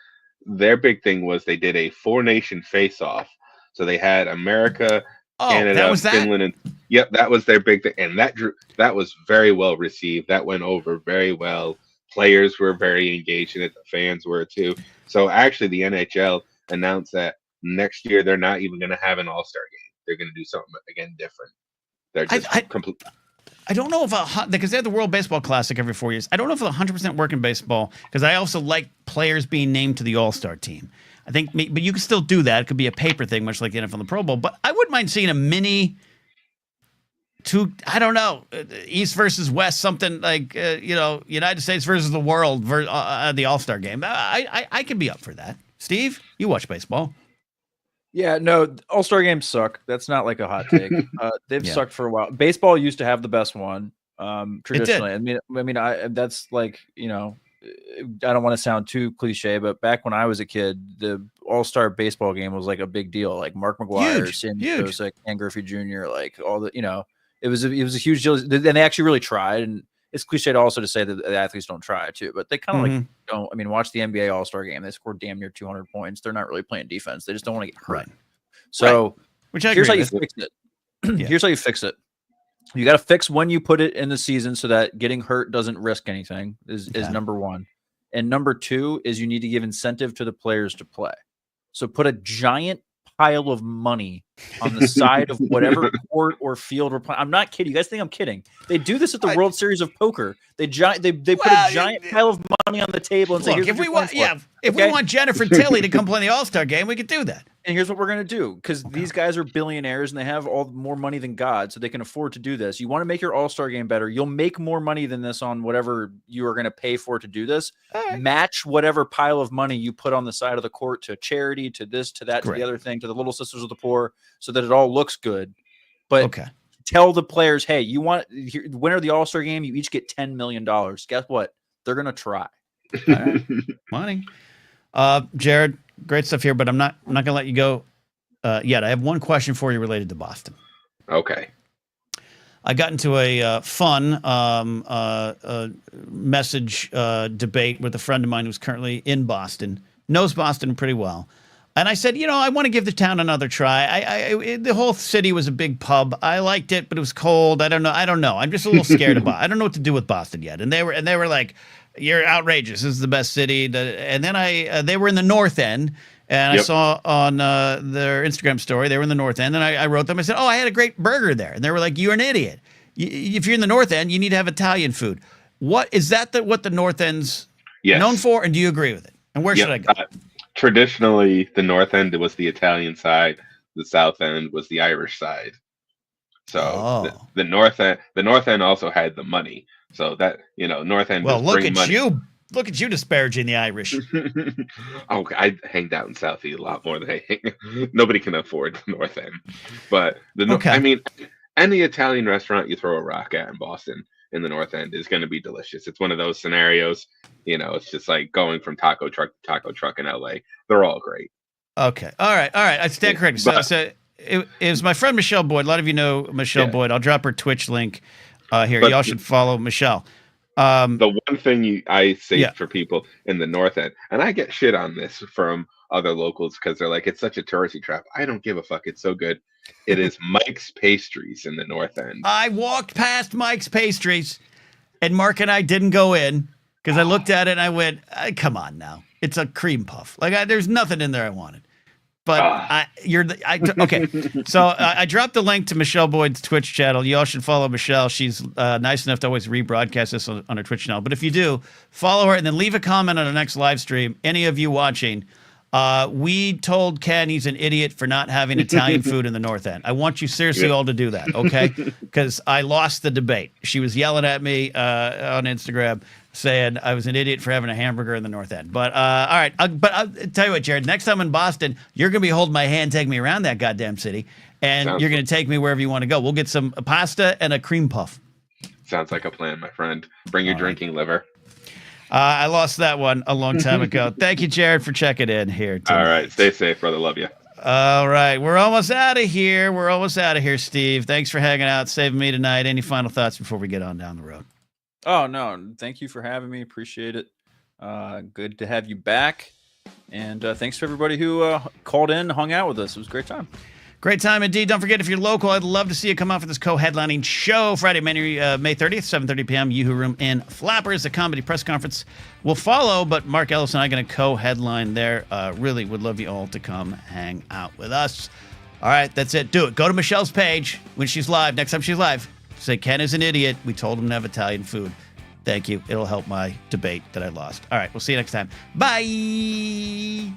Speaker 7: their big thing was they did a 4-nation face-off. So they had America, Canada, Finland, and yep, that was their big thing, and that was very well received. That went over very well. Players were very engaged in it. The fans were too. So actually, the NHL announced that next year they're not even going to have an all-star game. They're going to do something again different. They're just complete.
Speaker 1: I don't know if because they have the World Baseball Classic every 4 years. I don't know if it'll 100% work in baseball because I also like players being named to the All-Star team. I think, but you can still do that. It could be a paper thing, much like the NFL and the Pro Bowl. But I wouldn't mind seeing a mini I don't know, East versus West, something like United States versus the world, the All-Star game. I could be up for that. Steve, you watch baseball.
Speaker 3: Yeah, no, All-Star games suck. That's not like a hot take. They've sucked for a while. Baseball used to have the best one, traditionally. I mean, that's like, I don't want to sound too cliche, but back when I was a kid, the All-Star baseball game was like a big deal. Like Mark McGwire, Sammy Sosa, Ken Griffey Jr., like all the, it was a huge deal. And they actually really tried. And it's cliche also to say that the athletes don't try too, but they kind of like don't. I mean, watch the NBA All-Star game. They scored damn near 200 points. They're not really playing defense. They just don't want to get hurt. Right. So here's how you fix it. Here's how you fix it. You got to fix when you put it in the season so that getting hurt doesn't risk anything is number one. And number two is you need to give incentive to the players to play. So put a giant pile of money on the side of whatever court or field we're playing. I'm not kidding. You guys think I'm kidding? They do this at the World Series of Poker. They put a giant pile of money on the table and say,
Speaker 1: if we want Jennifer Tilly to come play in the All-Star game, we could do that.
Speaker 3: And here's what we're going to do, because these guys are billionaires and they have all more money than God, so they can afford to do this. You want to make your All-Star game better. You'll make more money than this on whatever you are going to pay for to do this. Right. Match whatever pile of money you put on the side of the court to charity, to this, to that, to the other thing, to the Little Sisters of the Poor, so that it all looks good. But tell the players, hey, winner of the All-Star game, you each get $10 million. Guess what? They're going to try.
Speaker 1: All right. Money. Jared, great stuff here, but I'm not going to let you go yet. I have one question for you related to Boston.
Speaker 7: Okay.
Speaker 1: I got into a fun message debate with a friend of mine who's currently in Boston, knows Boston pretty well. And I said, I want to give the town another try. The whole city was a big pub. I liked it, but it was cold. I don't know. I'm just a little scared of Boston. I don't know what to do with Boston yet. And they were like, "You're outrageous. This is the best city." And then they were in the North End, and I saw on their Instagram story they were in the North End, and I wrote them. I said, "Oh, I had a great burger there," and they were like, "You're an idiot. If you're in the North End, you need to have Italian food." What is that? What the North End's known for? And do you agree with it? And where should I go?
Speaker 7: Traditionally, the North End was the Italian side. The South End was the Irish side. So the North End also had the money. So that North End.
Speaker 1: Well, look at you disparaging the Irish.
Speaker 7: I hanged out in Southie a lot more than nobody can afford the North End. But I mean, any Italian restaurant you throw a rock at in Boston in the North End is going to be delicious. It's one of those scenarios. It's just like going from taco truck to taco truck in LA. They're all great.
Speaker 1: Okay. All right. I stand corrected. So it was my friend Michelle Boyd. A lot of you know Michelle Boyd. I'll drop her Twitch link here. Y'all should follow Michelle.
Speaker 7: The one thing I say for people in the North End, and I get shit on this from other locals because they're like, it's such a touristy trap. I don't give a fuck. It's so good. It is Mike's Pastries in the North End.
Speaker 1: I walked past Mike's Pastries, and Mark and I didn't go in because I looked at it and I went, come on now. It's a cream puff. Like there's nothing in there I wanted. But okay. So I dropped the link to Michelle Boyd's Twitch channel. Y'all should follow Michelle. She's nice enough to always rebroadcast this on her Twitch channel. But if you do, follow her and then leave a comment on the next live stream. Any of you watching, we told Ken he's an idiot for not having Italian food in the North End. I want you seriously all to do that, okay? Because I lost the debate. She was yelling at me on Instagram saying I was an idiot for having a hamburger in the North End. But all right, but I'll tell you what, Jared, next time in Boston, you're going to be holding my hand, taking me around that goddamn city, and you're going to take me wherever you want to go. We'll get some pasta and a cream puff.
Speaker 7: Sounds like a plan, my friend. Bring your drinking liver.
Speaker 1: I lost that one a long time ago. Thank you, Jared, for checking in here tonight.
Speaker 7: All right, stay safe, brother. Love you.
Speaker 1: All right, we're almost out of here. Steve. Thanks for hanging out, saving me tonight. Any final thoughts before we get on down the road?
Speaker 3: Oh, no. Thank you for having me. Appreciate it. Good to have you back. And thanks to everybody who called in, hung out with us. It was a great time.
Speaker 1: Great time indeed. Don't forget, if you're local, I'd love to see you come out for this co-headlining show Friday, May 30th, 7:30 p.m. Yoo-Hoo Room in Flappers. The comedy press conference will follow, but Mark Ellis and I are going to co-headline there. Really would love you all to come hang out with us. All right, that's it. Do it. Go to Michelle's page when she's live. Next time she's live, say Ken is an idiot. We told him to have Italian food. Thank you. It'll help my debate that I lost. All right, we'll see you next time. Bye.